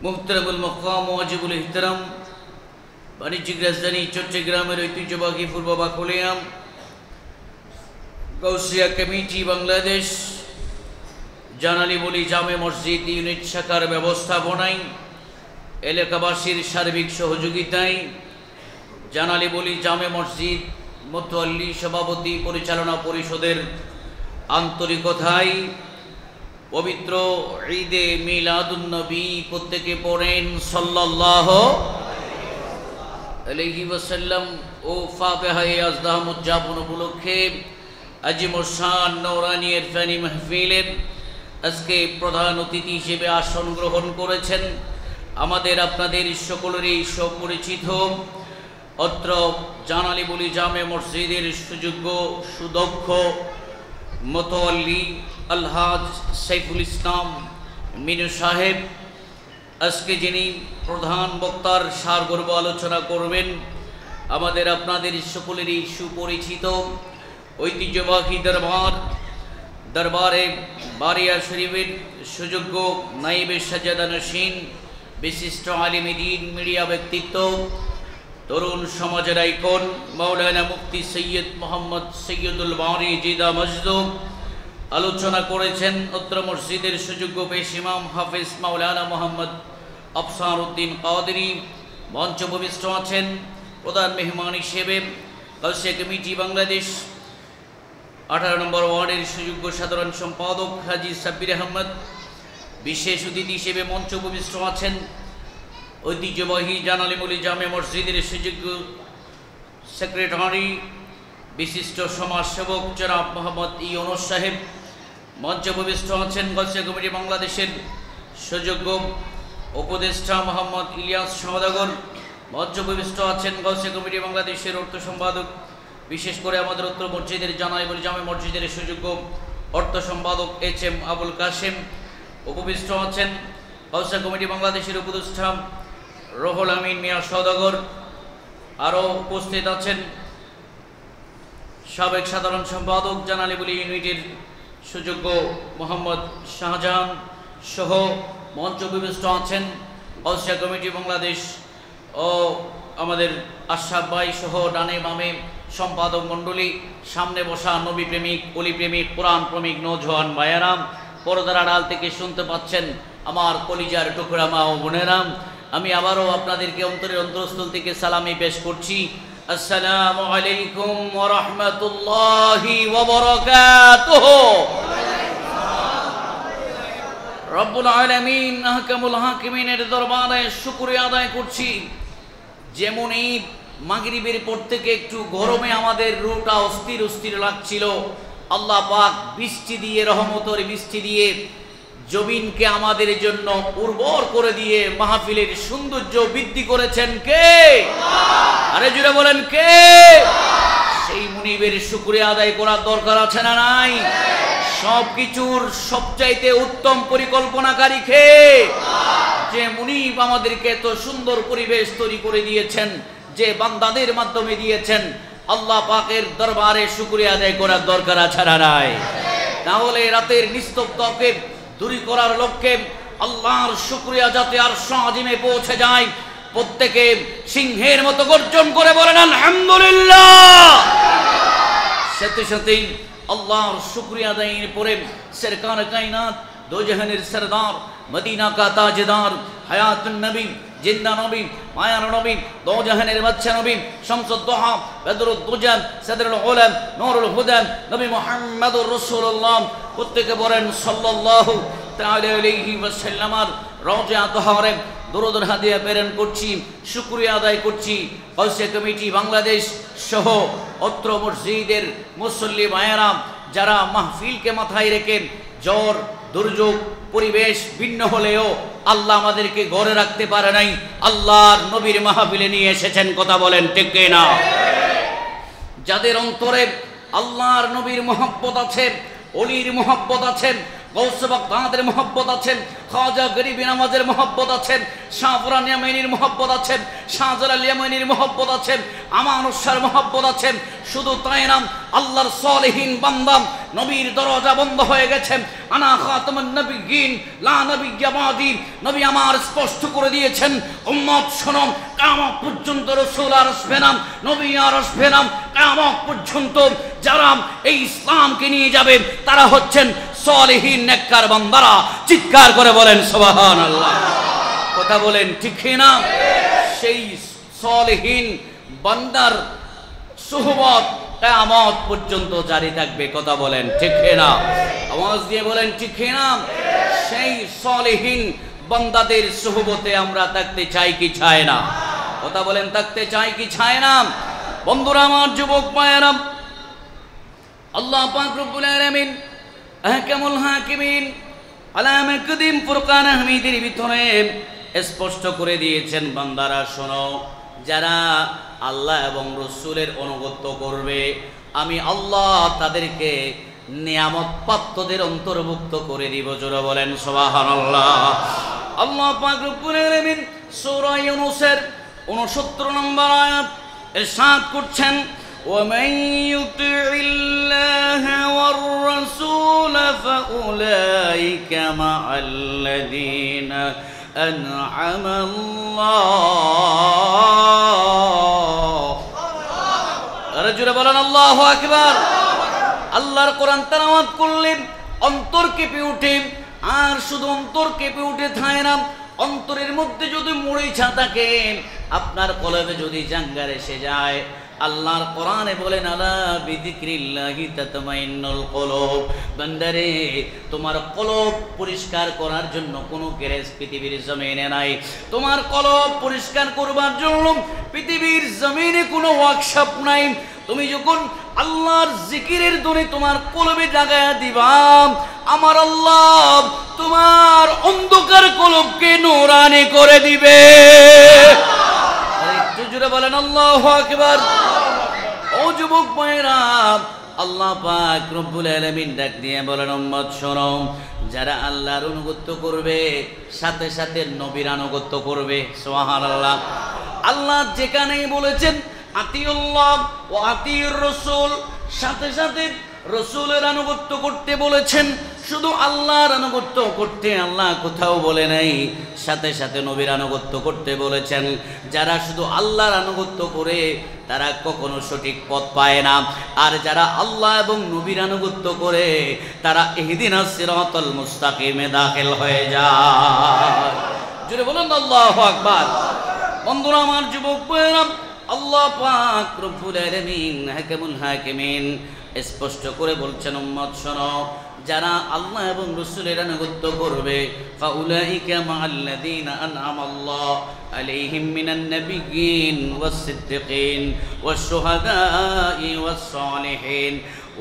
মুহতারামুল মাকাম ওয়াজিবুল ইহতিরাম বাণিজ্যিক রাজধানী চট্টগ্রামের ঐতিহ্যবাহী পূর্ব বাকলিয়াম গাউসিয়া কমিটি বাংলাদেশ জানালি বলি জামে মসজিদ ইউনিট শাখার ব্যবস্থাপনায় এলাকাবাসীর সার্বিক সহযোগিতায় জানালি বলি জামে মসজিদ মুতাওয়াল্লি সভাপতি পরিচালনা পরিষদের আন্তরিকতায় পবিত্র ঈদে মিলাদুন নবী প্রত্যেকে পড়েন সাল্লাল্লাহু আলাইহি ওয়াসাল্লাম ও ফাতিহায়ে আজদাম উদযাপন উপলক্ষে আজিমুর শান নূরানী ইরফানি মাহফিলের আজকে প্রধান অতিথি হিসেবে আসন গ্রহণ করেছেন আমাদের আপনাদের সকলেরই সুপরিচিত অত্র জানালি বলি জামে মসজিদের সুযোগ্য সুদক্ষ মুতাওয়াল্লি আলহাজ সাইফুল ইসলাম মিনু সাহেব আজকে যিনি প্রধান বক্তার সারগর্ভ আলোচনা করবেন আমাদের আপনাদের সকলেরই সুপরিচিত ঐতিহ্যবাহী দরবারে বারিয়া শরীফের সুযোগ্য নাইবে সাজাদা নশীন বিশিষ্ট আলিমে দ্বীন মিডিয়া ব্যক্তিত্ব তরুণ সমাজের আইকন মাওলানা মুফতি সৈয়দ মোহাম্মদ সৈয়দুল বারি জিদা মজদুম আলোচনা করেছেন অত্র মসজিদের সুযোগ্য পেশ ইমাম হাফেজ মাওলানা মোহাম্মদ আফসার উদ্দিন কাদেরী মঞ্চ উপবিষ্ট আছেন প্রধান মেহমান হিসেবে গাউসিয়া কমিটি বাংলাদেশ 18 নম্বর ওয়ার্ডের সুযোগ্য সাধারণ সম্পাদক হাজী সাব্বির আহমদ বিশেষ অতিথি হিসেবে মঞ্চ উপবিষ্ট আছেন ঐতিহ্যবাহী জানালি বলি জামে মসজিদের সুযোগ্য সেক্রেটারি বিশিষ্ট সমাজসেবক জনাব মোহাম্মদ ইউনুস সাহেব মঞ্চে উপবিষ্ট আছেন গাউসিয়া কমিটি বাংলাদেশের সুযোগ্য উপদেষ্টা মোহাম্মদ ইলিয়াস সওদাগর মঞ্চে উপবিষ্ট আছেন গাউসিয়া কমিটি বাংলাদেশের অর্থ সম্পাদক বিশেষ করে আমাদের উত্তর মসজিদের জানাই বলি জামে মসজিদের সুযোগ্য অর্থ সম্পাদক HM আবুল কাশেম উপবিষ্ট আছেন গাউসিয়া কমিটি বাংলাদেশের উপদেষ্টা রুহুল আমিন মিয়া সওদাগর আরও উপস্থিত আছেন সাবেক সাধারণ সম্পাদক জানালি বলি ইউনিটের সুযোগ্য মোহাম্মদ শাহজাহান সহ মঞ্চ উপবিষ্ট আছেন গাউসিয়া কমিটি বাংলাদেশ ও আমাদের আশরাফ ভাই সহ ডানে বামে সম্পাদক মণ্ডলী সামনে বসা নবী প্রেমিক অলি প্রেমিক কোরআন প্রেমিক নওজোয়ান ভাইয়েরাম পর্দার আড়াল থেকে শুনতে পাচ্ছেন আমার কলিজার টুকরা মা ও বোনেরাম আমি আবারও আপনাদেরকে অন্তরের অন্তরস্থল থেকে সালামি পেশ করছি আসসালামু আলাইকুম ওয়া রাহমাতুল্লাহি ওয়া বারাকাতুহু রব্বুল আলামিন আহকামুল হাকিমিনের দরবারে শুকরিয়া আদায় করছি যেমন এই মাগরিবের পর থেকে একটু গরমে আমাদের রুটা অস্থির অস্থির লাগছিল আল্লাহ পাক বৃষ্টি দিয়ে রহমতের বৃষ্টি দিয়ে জমিনকে আমাদের জন্য উর্বর করে দিয়ে মাহফিলের সৌন্দর্য বৃদ্ধি করেছেন কে আরে জুড়ে বলেন কে সেই মুনিবের শুকরিয়া আদায় করার দরকার আছে না নাই সবকিছুর সবচাইতে উত্তম পরিকল্পনাকারী কে যে মুনিব আমাদেরকে এত সুন্দর পরিবেশ তৈরি করে দিয়েছেন যে বান্দাদের মাধ্যমে দিয়েছেন আল্লাহ পাকের দরবারে শুকরিয়া আদায় করার দরকার আছে না নাই তাহলে রাতের নিস্তব্ধকে দূর করার লক্ষ্যে আল্লাহর শুকরিয়া যাতে আরশ আজিমে পৌঁছে যায় প্রত্যেকে সিংহের মতো গর্জন করে বলেন আলহামদুলিল্লাহ সাথে সাথেই আল্লাহর শুকরিয়া আদায়ের পরে সরকার কায়নাত দো জাহানের সরদার মদিনা কা তাজদার হায়াতুন নবী জিন্দা নবী মায়ার নবী দো জাহানের বাদশা নবী শামসুদ দুহা বদরুদ দুজা সদরুল উলাম নূরুল হুদা নবী মুহাম্মদুর রাসূলুল্লাহ প্রত্যেকে বলেন সাল্লাল্লাহু তাআলা আলাইহি ওয়াসাল্লামের রওজা তাহরে দরুদ হাদিয়া প্রেরণ করছি শুকরিয়া আদায় করছি গাউসিয়া কমিটি বাংলাদেশ সহ অত্র মসজিদের মুসল্লি ভাইয়েরা যারা মাহফিলকে মাথায় রেখে জ্বর দুর্যোগ পরিবেশ ভিন্ন হলেও আল্লাহ আমাদেরকে ঘরে রাখতে পারে নাই আল্লাহর নবীর মাহফিলে নিয়ে এসেছেন কথা বলেন ঠিক না যাদের অন্তরে আল্লাহর নবীর মহব্বত আছে অলির মহব্বত আছে গৌসে বাগদাদের মহব্বত আছেন, খাজা গরিবি নামাজের মহব্বত আছেন, শাহপুরান ইয়ামানির মহব্বত আছেন, শাহজালাল ইয়ামানির মহব্বত আছেন, আমানুর শাহর মহব্বত আছেন। শুধু তাই না, আল্লাহর সলিহিন বান্দা, নবীর দরজা বন্ধ হয়ে গেছে। আনা খাতামুন নবিয়্যিন লা নবিয়্যা বাদি, নবী আমার স্পষ্ট করে দিয়েছেন, উম্মত শোনো, কিয়ামত পর্যন্ত রাসূল আর আসবে না, নবী আর আসবে না। কিয়ামত পর্যন্ত যারা এই ইসলামকে নিয়ে যাবে তারা হচ্ছেন সলিহিন নেককার বান্দারা। চিৎকার করে বলেন সুবহানাল্লাহ। কথা বলেন ঠিক না? সেই সলিহিন বান্দার সুহবত কিয়ামত পর্যন্ত জারি থাকবে। কথা বলেন ঠিক না? আওয়াজ দিয়ে বলেন ঠিক না? সেই সলিহিন বান্দাদের সুহবতে আমরা থাকতে চাই কি চাই না? কথা বলেন, থাকতে চাই কি চাই না? বন্ধুরা আমার, যুবক ভাইয়েরা, আল্লাহ পাক রব্বুল আলামিন আহকামুল হাকিমিন আলামে কদিম ফুরকান আহমিদের ভিতরে স্পষ্ট করে দিয়েছেন, বান্দারা শোনো, যারা আল্লাহ এবং রাসূলের অনুগত করবে আমি আল্লাহ তাদেরকে নিয়ামত প্রাপ্তদের অন্তর্ভুক্ত করে দিব। জোরে বলেন সুবহানাল্লাহ। আল্লাহ পাক রব্বুল আলামিন সূরা ইউনূসের 69 নম্বর আয়াত ইরশাদ করছেন, ومن يطع الله والرسول فأولئك مع الذين أنعم الله। رجل بلن الله أكبر। আল্লাহর কোরআন তেলাওয়াত করলেন, অন্তর কেঁপে ওঠে। আর শুধু অন্তর কেঁপে উঠে থাকে না, অন্তরের মধ্যে যদি মরিচা থাকে, আপনার কলবে যদি জাঙ্গার এসে যায়, আল্লাহর কোরআনে বলেন, আলা বিযিকরিল্লাহি তাতমাইন্নুল কুলুব। বান্দারে, তোমার কলব পরিষ্কার করার জন্য কোনো গ্যারেজ পৃথিবীর জমিনে নাই। তোমার কলব পরিষ্কার করবার জন্য পৃথিবীর জমিনে কোনো ওয়ার্কশপ নাই। তুমি যখন আল্লাহর জিকিরের ধ্বনি তোমার কলবে জাগায়া দিবা, আমার আল্লাহ তোমার অন্ধকার কলবকে নূরানি করে দিবে। একটু জোরে বলেন আল্লাহু আকবার। ও যুবক ভাইরা, আল্লাহ পাক রব্বুল আলামিন ডাক দিয়ে বলেন, উম্মত শোনো, যারা আল্লাহর আনুগত্য করবে সাথে সাথে নবীর আনুগত্য করবে। সুবহানাল্লাহ। আল্লাহ যেখানেই বলেছেন আতিউল্লাহ ও আতিউর রাসূল, সাথে সাথে রাসূলের আনুগত্য করতে বলেছেন। শুধু আল্লাহর আনুগত্য করতে আল্লাহ কোথাও বলে নাই, সাথে সাথে নবীর আনুগত্য করতে বলেছেন। যারা শুধু আল্লাহর আনুগত্য করে তারা কখনো সঠিক পথ পায় না, আর যারা আল্লাহ এবং নবীর আনুগত্য করে তারা ইহদিনাস সিরাতাল মুস্তাকিমে দাখিল হয়ে যায়। জোরে বলুন আল্লাহু আকবার। বন্ধুরা আমার, যুবক ভাইরা, আল্লাহ পাক রব্বুল আলামিন হাকিমুল হাকিমিন স্পষ্ট করে বলছেন, উম্মত শোনো, যারা আল্লাহ এবং রাসূলের আনুগত্য করবে ফাউলাইকা মাআল্লাযীনা আনআমাল্লাহু আলাইহিম মিনান নাবিয়্যিন ওয়াস-সিদ্দিকিন ওয়াশ-শুহাদাই ওয়াস-সালিহিন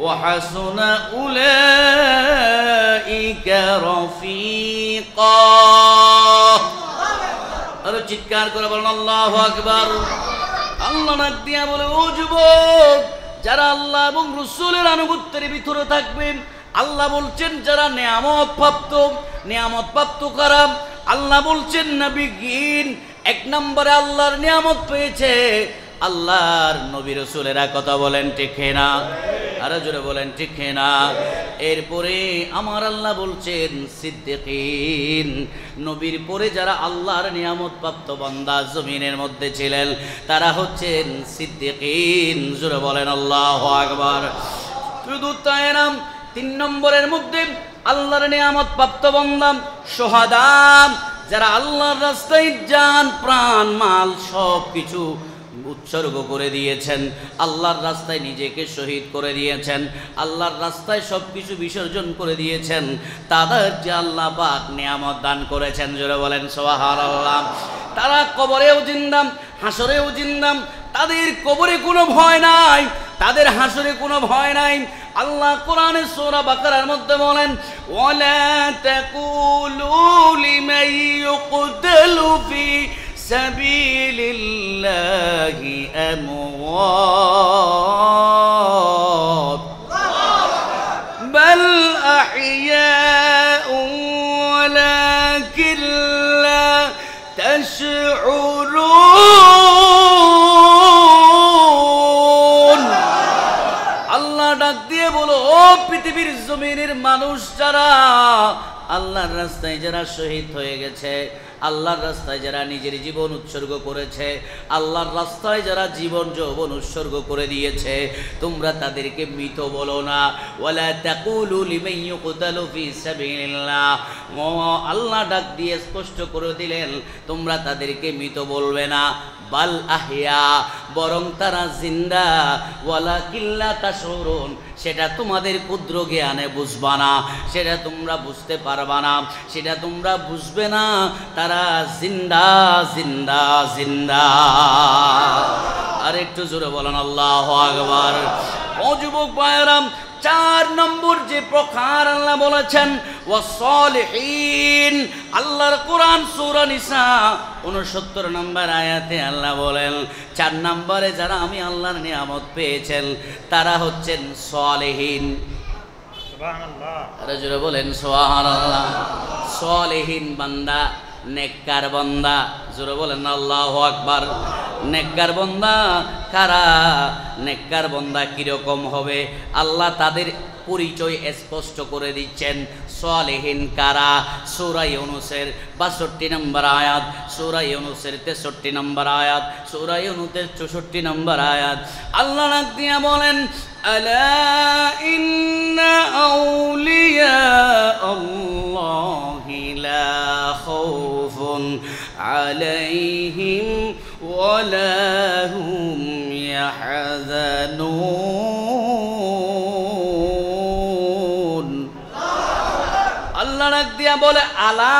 ওয়া হাসুনা উলাইকা রাফীকা। আর চিৎকার করে বলেন আল্লাহু আকবার। আল্লাহ নাক দিয়া বলে, ও যুবক, যারা আল্লাহ এবং রাসূলের আনুগত্যের ভিতরে থাকবেন, আল্লাহ বলছেন যারা নিয়ামত প্রাপ্ত কারা, আল্লাহ বলছেন নবীগণ এক নম্বরে আল্লাহর নিয়ামত পেয়েছে আল্লাহর নবী রাসূলেরা। কথা বলেন ঠিক না? আরো জোরে বলেন ঠিক না? এরপরে আমার আল্লাহ বলছেন সিদ্দিকিন, নবীর পরে যারা আল্লাহর নিয়ামত প্রাপ্ত বান্দা জমিনের মধ্যে ছিলেন তারা হচ্ছেন সিদ্দিকিন। জোরে বলেন আল্লাহু আকবার। শুধু তাই না, 3 নম্বরের মধ্যে আল্লাহর নিয়ামত প্রাপ্ত বান্দা শুহাদা, যারা আল্লাহর রাস্তায় জান প্রাণ মাল সব কিছু উৎসর্গ করে দিয়েছেন, আল্লাহর রাস্তায় নিজেকে শহীদ করে দিয়েছেন, আল্লাহর রাস্তায় সব কিছু বিসর্জন করে দিয়েছেন, তাদের যে আল্লাহ পাক নিয়ামত দান করেছেন। জোরে বলেন সুবহানাল্লাহ। তারা কবরেও জিন্দা, হাসরেও জিন্দা, তাদের কবরে কোনো ভয় নাই, তাদের হাসরে কোনো ভয় নাই। আল্লাহ কোরআনে সূরা বাকারার মধ্যে বলেন, ওয়ালা তাকুলু লিমান ইউকতালু ফি সাবিলিল্লাহি আমওয়াত বাল আহইয়া يشعرون আল্লাহ ডাক দিয়ে বলো, ও পৃথিবীর জমিনের মানুষ যারা আল্লাহর রাস্তায় যারা শহীদ হয়ে গেছে, আল্লাহর রাস্তায় যারা নিজের জীবন উৎসর্গ করেছে, আল্লাহর রাস্তায় যারা জীবন যৌবন উৎসর্গ করে দিয়েছে, তোমরা তাদেরকে মৃত বলো না। ওয়ালা তাকুলু লিমান ইউকতালু ফি সাবিলিল্লাহ, আল্লাহ ডাক দিয়ে স্পষ্ট করে দিলেন তোমরা তাদেরকে মৃত বলবে না। বাল আহিয়া, বরং তারা জিন্দা। ওয়ালাকিন লা তাশউরুন, সেটা তোমাদের ক্ষুদ্র জ্ঞানে বুঝবা না, সেটা তোমরা বুঝতে পারবা না, সেটা তোমরা বুঝবে না। তারা জিন্দা জিন্দা জিন্দা। আর একটু জোরে বলেন আল্লাহু আকবার। ও যুবক ভাইয়েরাম, 4 নম্বর যে প্রকার আল্লাহ বলেছেন ওয়াসসালিহিন, আল্লাহর কোরআন সূরা নিসা 69 নম্বর আয়াতে আল্লাহ বলেন 4 নম্বরে যারা আমি আল্লাহর নিয়ামত পেয়েছেন তারা হচ্ছেন সালেহিন। সুবহানাল্লাহ, আরে জোরে বলেন সুবহানাল্লাহ। সালেহিন বান্দা, নেককার বান্দা, জোরে বলেন আল্লাহু আকবার। নেককার বান্দা কারা? নেককার বান্দা কিরকম হবে আল্লাহ তাদের পরিচয় স্পষ্ট করে দিচ্ছেন। সালেহিন কারা? সূরা ইউনূসের 62 নম্বর আয়াত, সূরা ইউনূসের 63 নম্বর আয়াত, সূরা ইউনূসের 64 নম্বর আয়াত আল্লাহ ডাক দিয়া বলেন, আলা ইন্না আউলিয়া আল্লাহি লা খাউফুন আলাইহিম ওয়ালা হুম ইয়াহজানুন। আল্লাহ ডাক দিয়া বলে, আলা,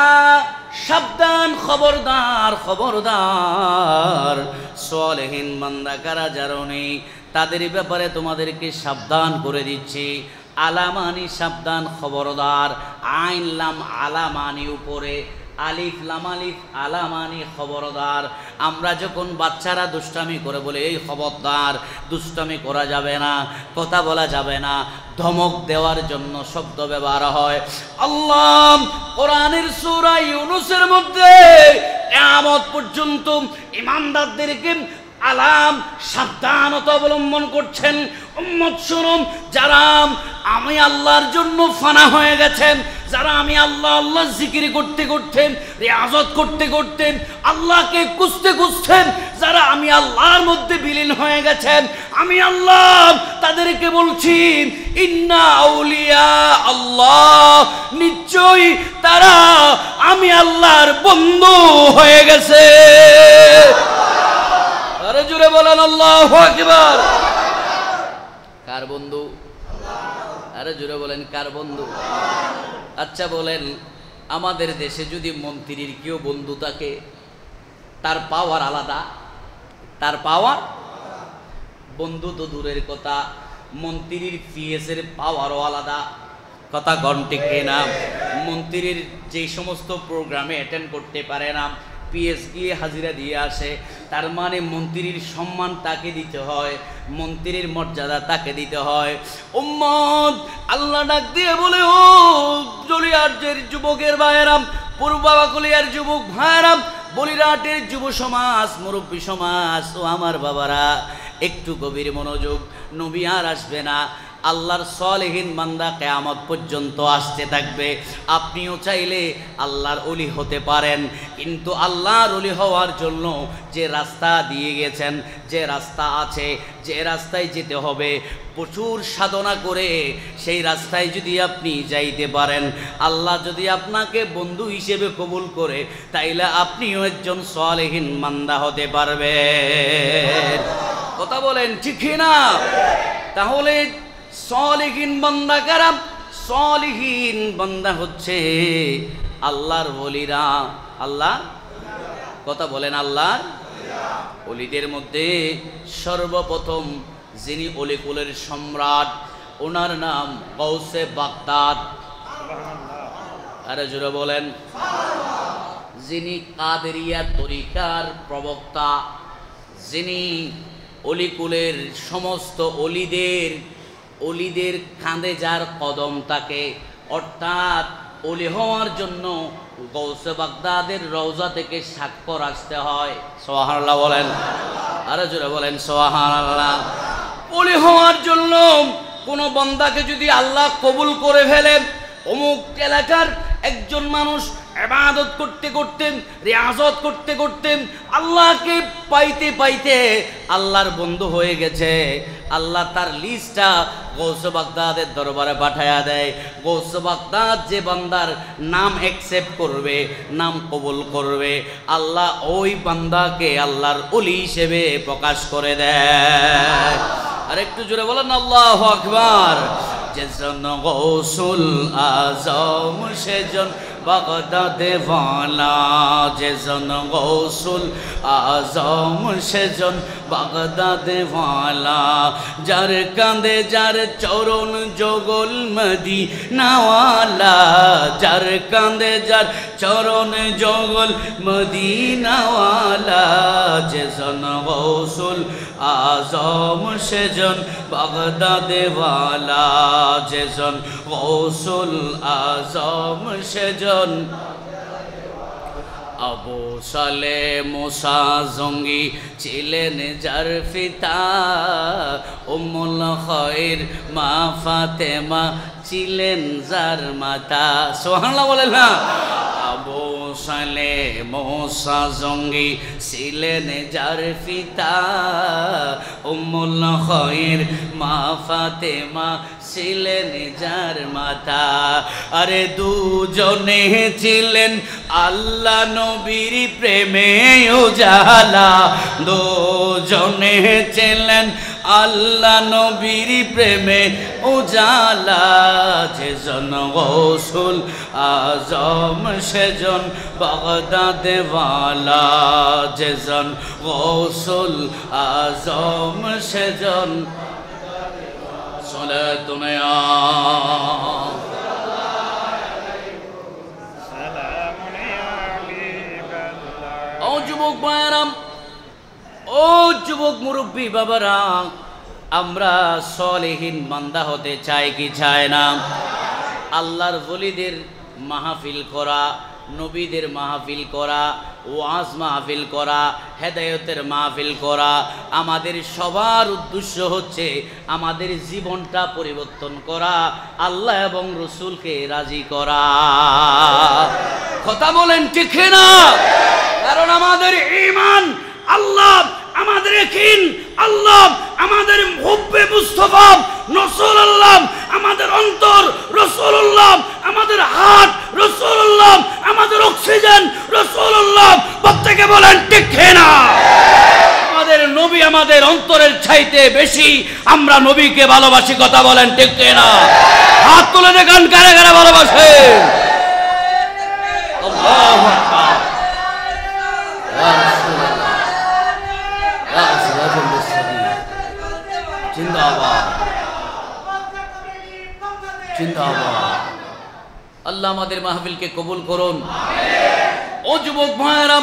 সাবধান, খবরদার খবরদার, সালেহিন বান্দা কারা জানোনি তাদের ব্যাপারে তোমাদেরকে সাবধান করে দিচ্ছি। আলামানি সাবধান, খবরদার। আইন লাম আলামানি উপরে, আলিফ লাম আলিফ আলামানি খবরদার। আমরা যখন বাচ্চারা দুষ্টামি করে বলে এই খবরদার, দুষ্টামি করা যাবে না, কথা বলা যাবে না, ধমক দেওয়ার জন্য শব্দ ব্যবহার হয়। আল্লাহ কোরআনের সূরা ইউনূসের মধ্যে কিয়ামত পর্যন্ত ঈমানদারদেরকে আলাম সাবধানতা অবলম্বন করছেন। উম্মত শুনুন, যারা আমি আল্লাহর জন্য ফানা হয়ে গেছেন, যারা আমি আল্লাহ আল্লাহ জিকির করতে করতে, রিয়াজত করতে করতে, আল্লাহকে খুঁজতে খুঁজতেন, যারা আমি আল্লাহর মধ্যে বিলীন হয়ে গেছেন, আমি আল্লাহ তাদেরকে বলছি ইন্না আউলিয়া আল্লাহ, নিশ্চয়ই তারা আমি আল্লাহর বন্ধু হয়ে গেছে। আরে জোরে বলেন আল্লাহু আকবার। কার বন্ধু? আরে জোরে বলেন কার বন্ধু? আচ্ছা বলেন, আমাদের দেশে যদি মন্ত্রীর কেউ বন্ধু থাকে, তার পাওয়ার আলাদা, তার পাওয়ার। বন্ধু তো দূরের কথা, মন্ত্রীর পিএসের পাওয়ারও আলাদা। কথা ঘন্টে খেয়ে না, মন্ত্রীর যে সমস্ত প্রোগ্রামে অ্যাটেন্ড করতে পারে না, পিএস গিয়ে হাজিরা দিয়ে আসে, তার মানে মন্ত্রীর সম্মান তাকে দিতে হয়, মন্ত্রীর মর্যাদা তাকে দিতে হয়। উম্মত আল্লাহ ডাক দিয়ে বলে, ও জলিয়াটের যুবকের ভাইয়েরাম, পূর্বাবাকুলিয়ার যুবক ভাইয়েরাম, বলিরাটের যুব সমাজ, মুরব্বী সমাজ, ও আমার বাবারা, একটু গভীর মনোযোগ। নবী আর আসবে না, আল্লাহর সালেহিন বান্দা কিয়ামত পর্যন্ত আসতে থাকবে। আপনিও চাইলে আল্লাহর ওলি হতে পারেন, কিন্তু আল্লাহর ওলি হওয়ার জন্য যে রাস্তা দিয়ে গেছেন, যে রাস্তা আছে, যে রাস্তায় যেতে হবে, প্রচুর সাধনা করে সেই রাস্তায় যদি আপনি যাইতে পারেন, আল্লাহ যদি আপনাকে বন্ধু হিসেবে কবুল করে, তাইলে আপনিও একজন সালেহিন বান্দা হতে পারবেন। কথা বলেন ঠিক না? তাহলে সালেহিন বান্দা কারা? সালেহিন বান্দা হচ্ছে আল্লাহর ওলিরা। আল্লাহ, কথা বলেন, আল্লাহর ওলিদের মধ্যে সর্বপ্রথম যিনি অলিকুলের সম্রাট, ওনার নাম গাউসে বাগদাদ। আরে জোরে বলেন। যিনি কাদেরিয়া তরিকার প্রবক্তা, যিনি অলিকুলের সমস্ত অলিদের কাঁধে যার কদম থাকে, অর্থাৎ অলি হওয়ার জন্য গৌসে বাগদাদের রওজা থেকে স্বাক্ষর আসতে হয়। সুবহানাল্লাহ বলেন, আরো জোরে বলেন সুবহানাল্লাহ। ওলি হওয়ার জন্য কোনো বান্দাকে যদি আল্লাহ কবুল করে ফেলেন, অমুক এলাকার একজন মানুষ ইবাদত করতে করতে, রিয়াজত করতে করতে আল্লাহকে পাইতে পাইতে আল্লাহর বন্ধু হয়ে গেছে, আল্লাহ তার লিস্টটা গৌসে বাগদাদের দরবারে পাঠায়া দেয়। গৌসে বাগদাদ যে বান্দার নাম অ্যাকসেপ্ট করবে, নাম কবুল করবে, আল্লাহ ওই বান্দাকে আল্লাহর ওলি হিসেবে প্রকাশ করে দেয়। আর একটু জোরে বলেন আল্লাহু আকবার। যেজন গৌসুল আজম সেজন বাগদাদে ওয়ালা, যেজন গৌসুল আজম সেজন বাগদাদে ওয়ালা, যার কাঁধে যার চরণ জগল মদিনাওয়ালা, যার কাঁধে যার চরণ জগল মদিনাওয়ালা, যেজন গৌসুল আজম সেজন বাগদাদে ওয়ালা, যেজন গৌসুল আজম সেজন। আবু সালে মুসা জঙ্গি ছিলেন যার পিতা, উম্মুল খায়র মা ফাতেমা ছিলেন যার মাতা। সুবহানাল্লাহ বলেন না। আবু সালে মুসা জঙ্গি ছিলেন যার পিতা, উম্মুল খায়র মা ফাতেমা ছিলেন যার মাতা। আরে দুজনে ছিলেন আল্লাহ নবীর প্রেমে উজালা, দুজনে ছিলেন আল্লাহ নবীর প্রেমে উজালা, যেজন গৌসুল আজম সেজন বাগদাদে ওয়ালা, যেজন গৌসুল আজম সেজন। সালাতুন ইয়া ও যুবক ভাইরা, ও যুবক মুরব্বী বাবারা, আমরা সলিহিন বান্দা হতে চাই কি চাই না? আল্লাহর ওলিদের মাহফিল করা, নবীদের মাহফিল করা, ওয়াজ মাহফিল করা, হেদায়েতের মাহফিল করা, আমাদের সবার উদ্দেশ্য হচ্ছে আমাদের জীবনটা পরিবর্তন করা, আল্লাহ এবং রসুলকে রাজি করা। কথা বলেন ঠিক না? কারণ আমাদের ঈমান আল্লাহ, আমাদের ইয়াকিন আল্লাহ, আমাদের হুব্বে মুস্তাফা রাসূলুল্লাহ, আমাদের অন্তর রাসূলুল্লাহ, আমাদের হাত রাসূলুল্লাহ, আমাদের অক্সিজেন রাসূলুল্লাহ। প্রত্যেকে বলেন ঠিক না? আমাদের নবী আমাদের অন্তরের চাইতে বেশি আমরা নবীকে ভালোবাসি। কথা বলেন ঠিক না? হাত তুলে দেখান কারা কারা ভালোবাসে। আল্লাহু আকবার। জিন্দাবাদ, জিন্দাবাদ। আল্লাহ আমাদের মাহফিলকে কবুল করুন। ও যুবক ভাইরা,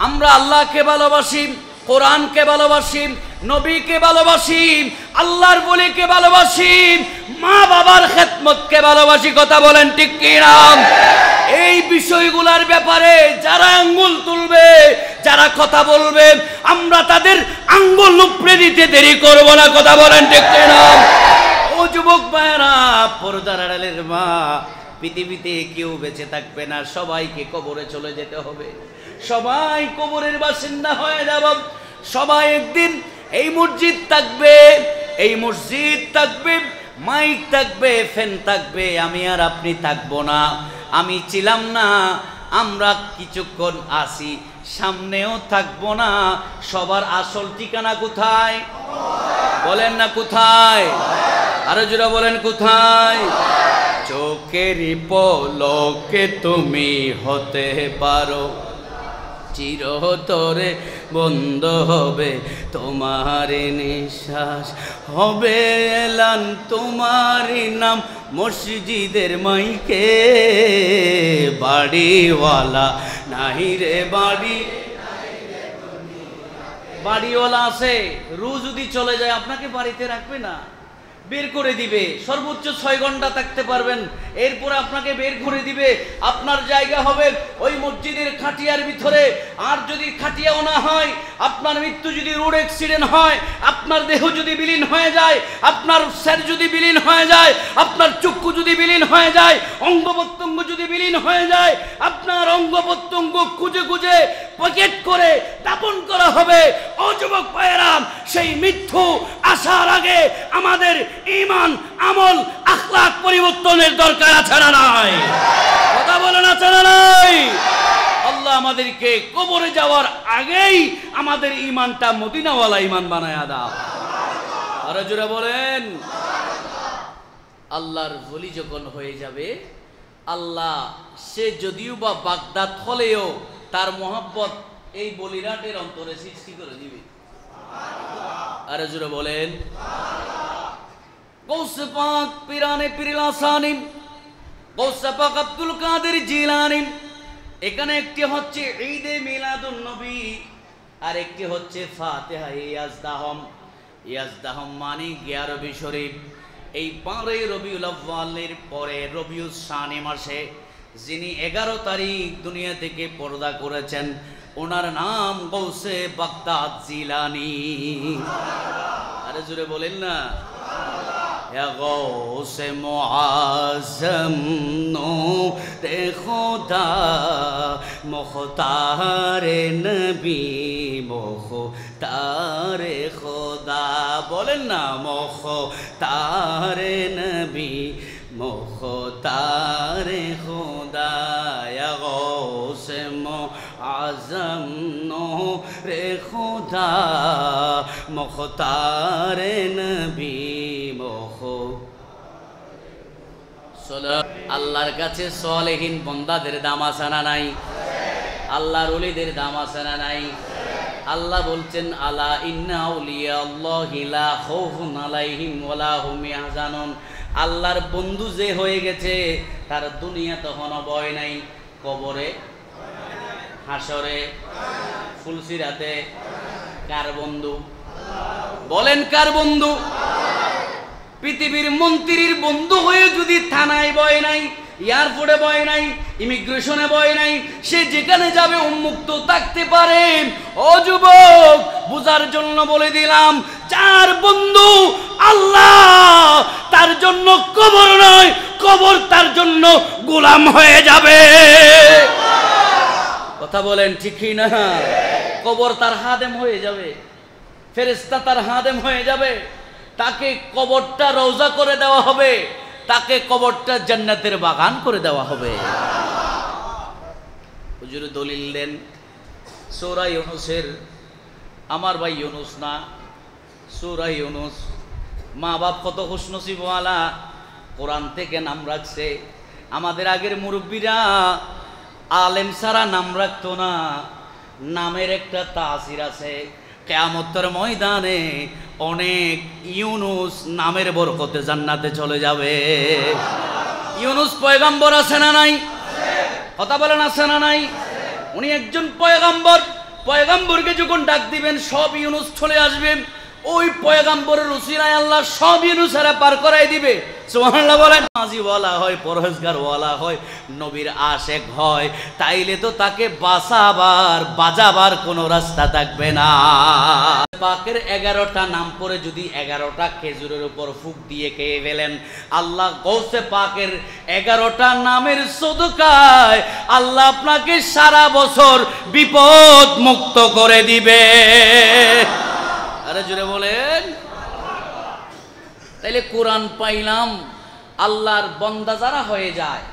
আমরা আল্লাহকে ভালোবাসি, কোরআনকে ভালোবাসি, নবীকে ভালোবাসি, আল্লাহর ওলিকে ভালোবাসি, মা বাবার খেদমতকে ভালোবাসি। কথা বলেন ঠিক কি না? এই বিষয়গুলোর ব্যাপারে যারা আঙ্গুল তুলবে, যারা কথা বলবে, আমরা তাদের আঙ্গুল উপড়ে দিতে দেরি করব না। কথা বলেন ঠিক কি না? ও যুবক ভাইরা, পর্দার আড়ালের মা, পৃথিবীতে কেউ বেঁচে থাকবে না, সবাইকে কবরে চলে যেতে হবে, সবাই কবরের বাসিন্দা হয়ে যাব। সবাই একদিন এই মসজিদ থাকবে, এই মসজিদ থাকবে, মাইক থাকবে, ফ্যান থাকবে, আমি আর আপনি থাকবো না। আমি ছিলাম না, আমরা কিছুক্ষণ আসি, সামনেও থাকবো না। সবার আসল ঠিকানা কোথায়? বলেন না কোথায়? আরো জোরে বলেন কোথায়? চোখের পলকে তুমি হতে পারো চিরতরে বন্ধ হবে তোমার নিঃশ্বাস, হবে এলান তোমারই নাম মসজিদের মাইকে। বাড়িওয়ালা নাহি রে বাড়ি, বাড়িওয়ালা আছে, রু যদি চলে যায় আপনাকে বাড়িতে রাখবে না। বের করে দিবে, সর্বোচ্চ 6 ঘন্টা থাকতে পারবেন, এরপর আপনাকে বের করে দিবে। আপনার জায়গা হবে ওই মসজিদের খাটিয়ার ভিতরে। আর যদি খাটিয়াও না হয়, আপনার মৃত্যু যদি রোড অ্যাক্সিডেন্ট হয়, আপনার দেহ যদি বিলীন হয়ে যায়, আপনার শরীর যদি বিলীন হয়ে যায়, আপনার চক্ষু যদি বিলীন হয়ে যায়, অঙ্গ প্রত্যঙ্গ যদি বিলীন হয়ে যায়, আপনার অঙ্গ প্রত্যঙ্গ খুঁজে খুঁজে পকেট করে দাপন করা হবে। ও যুবক ভাইয়েরা, সেই মৃত্যু আসার আগে আমাদের ঈমান, আমল, আখলাক পরিবর্তনের দরকার আছে না নাই? কথা বলেন, আছে না নাই? আল্লাহ আমাদেরকে কবরে যাওয়ার আগেই আমাদের ঈমানটা মদিনাওয়ালা ঈমান বানায়া দাও। আরো জোরে বলেন। আল্লাহর ওলি যখন হয়ে যাবে, আল্লাহ সে যদিও বা বাগদাদ হলেও তার মোহাব্বত এই বলিরাটের অন্তরে সৃষ্টি করে দিবে। আরো জোরে বলেন। গৌসে পাক পিরানে পিরিলাসানি, গৌসে পাক আব্দুল কাদের জিলানি। এখানে একটি হচ্ছে ঈদে মিলাদুন নবী, আর একটি হচ্ছে ফাতিহা ইয়াজদাহম। ইয়াজদাহম মানে 11 রবি শরীফ। এই 5 রবিউল আউয়ালের পরে রবিউল শানি মাসে যিনি 11 তারিখ দুনিয়া থেকে পর্দা করেছেন, ওনার নাম গৌসে বাগদাদ জিলানি। আরে জোরে বলেন না। या गौस मुआज़्ज़म नूरे खुदा मुख्तार नबी मुख्तार खुदा। बोलें ना, मुख्तार नबी मुख्तार खुदा। या गौस मुआज़्ज़म नूरे खुदा मुख्तार नबी। আল্লাহর কাছে সালেহীন বান্দাদের দাম আছে না নাই? আল্লাহর ওলিদের দাম আছে না নাই? আল্লাহ বলছেন, আলা ইন্না আউলিয়া আল্লাহি লা খাউফুন আলাইহিম ওয়ালা হুম ইয়াহজানুন। আল্লাহর বন্ধু যে হয়ে গেছে তার দুনিয়া তখন ভয় নাই, কবরে, হাসরে, ফুলসিরাতে। কার বন্ধু? বলেন কার বন্ধু? পৃথিবীর মন্ত্রীর বন্ধু হয়ে যদি থানায় ভয় নাই, এয়ারপোর্টে ভয় নাই, ইমিগ্রেশনে ভয় নাই, সে যেখানে যাবে উন্মুক্ত থাকতে পারে। ও যুবক, বুঝার জন্য বলে দিলাম, যার বন্ধু আল্লাহ, তার জন্য কবর নয়, কবর তার জন্য গোলাম হয়ে যাবে। কথা বলেন ঠিক কি না? কবর তার হাদেম হয়ে যাবে, ফেরেশতা তার হাদেম হয়ে যাবে। তাকে কবরটা রওজা করে দেওয়া হবে, তাকে কবরটা জান্নাতের বাগান করে দেওয়া হবে। হুজুর দলিল দেন সূরা ইউনূসের, আমার ভাই ইউনূস না, সূরা ইউনূস। মা বাপ কত খুশনসিবওয়ালা, কোরআন থেকে নাম রাখছে। আমাদের আগের মুরব্বীরা আলেম ছাড়া নাম রাখতো না। নামের একটা তাসির আছে। কিয়ামতের ময়দানে অনেক ইউনূস নামের বরকতে জান্নাতে চলে যাবে। ইউনূস পয়গম্বর আছে না নাই? কথা বলেন, আছে না নাই? উনি একজন পয়গম্বর। পয়গম্বরকে যখন ডাক দিবেন সব ইউনূস চলে আসবে। ওই পয়গম্বরের উসিলায় আল্লাহ সব ইউনূসেরা পার করাই দিবে। সুবহানাল্লাহ বলেন। নামাজীওয়ালা হয়, পরহেজগারওয়ালা হয়, নবীর আশেক হয়, তাইলে তো তাকে বাজাবার কোনো রাস্তা থাকবে না। পাকের 11টা নাম করে যদি 11টা খেজুরের উপর ফুক দিয়ে খেয়ে ফেলেন, আল্লাহ গৌসে পাকের 11টা নামের সদকায় আল্লাহ আপনাকে সারা বছর বিপদ মুক্ত করে দিবে। আরে জোরে বলেন। তাইলে কোরআন পাইলাম, আল্লাহর বান্দা যারা হয়ে যায়,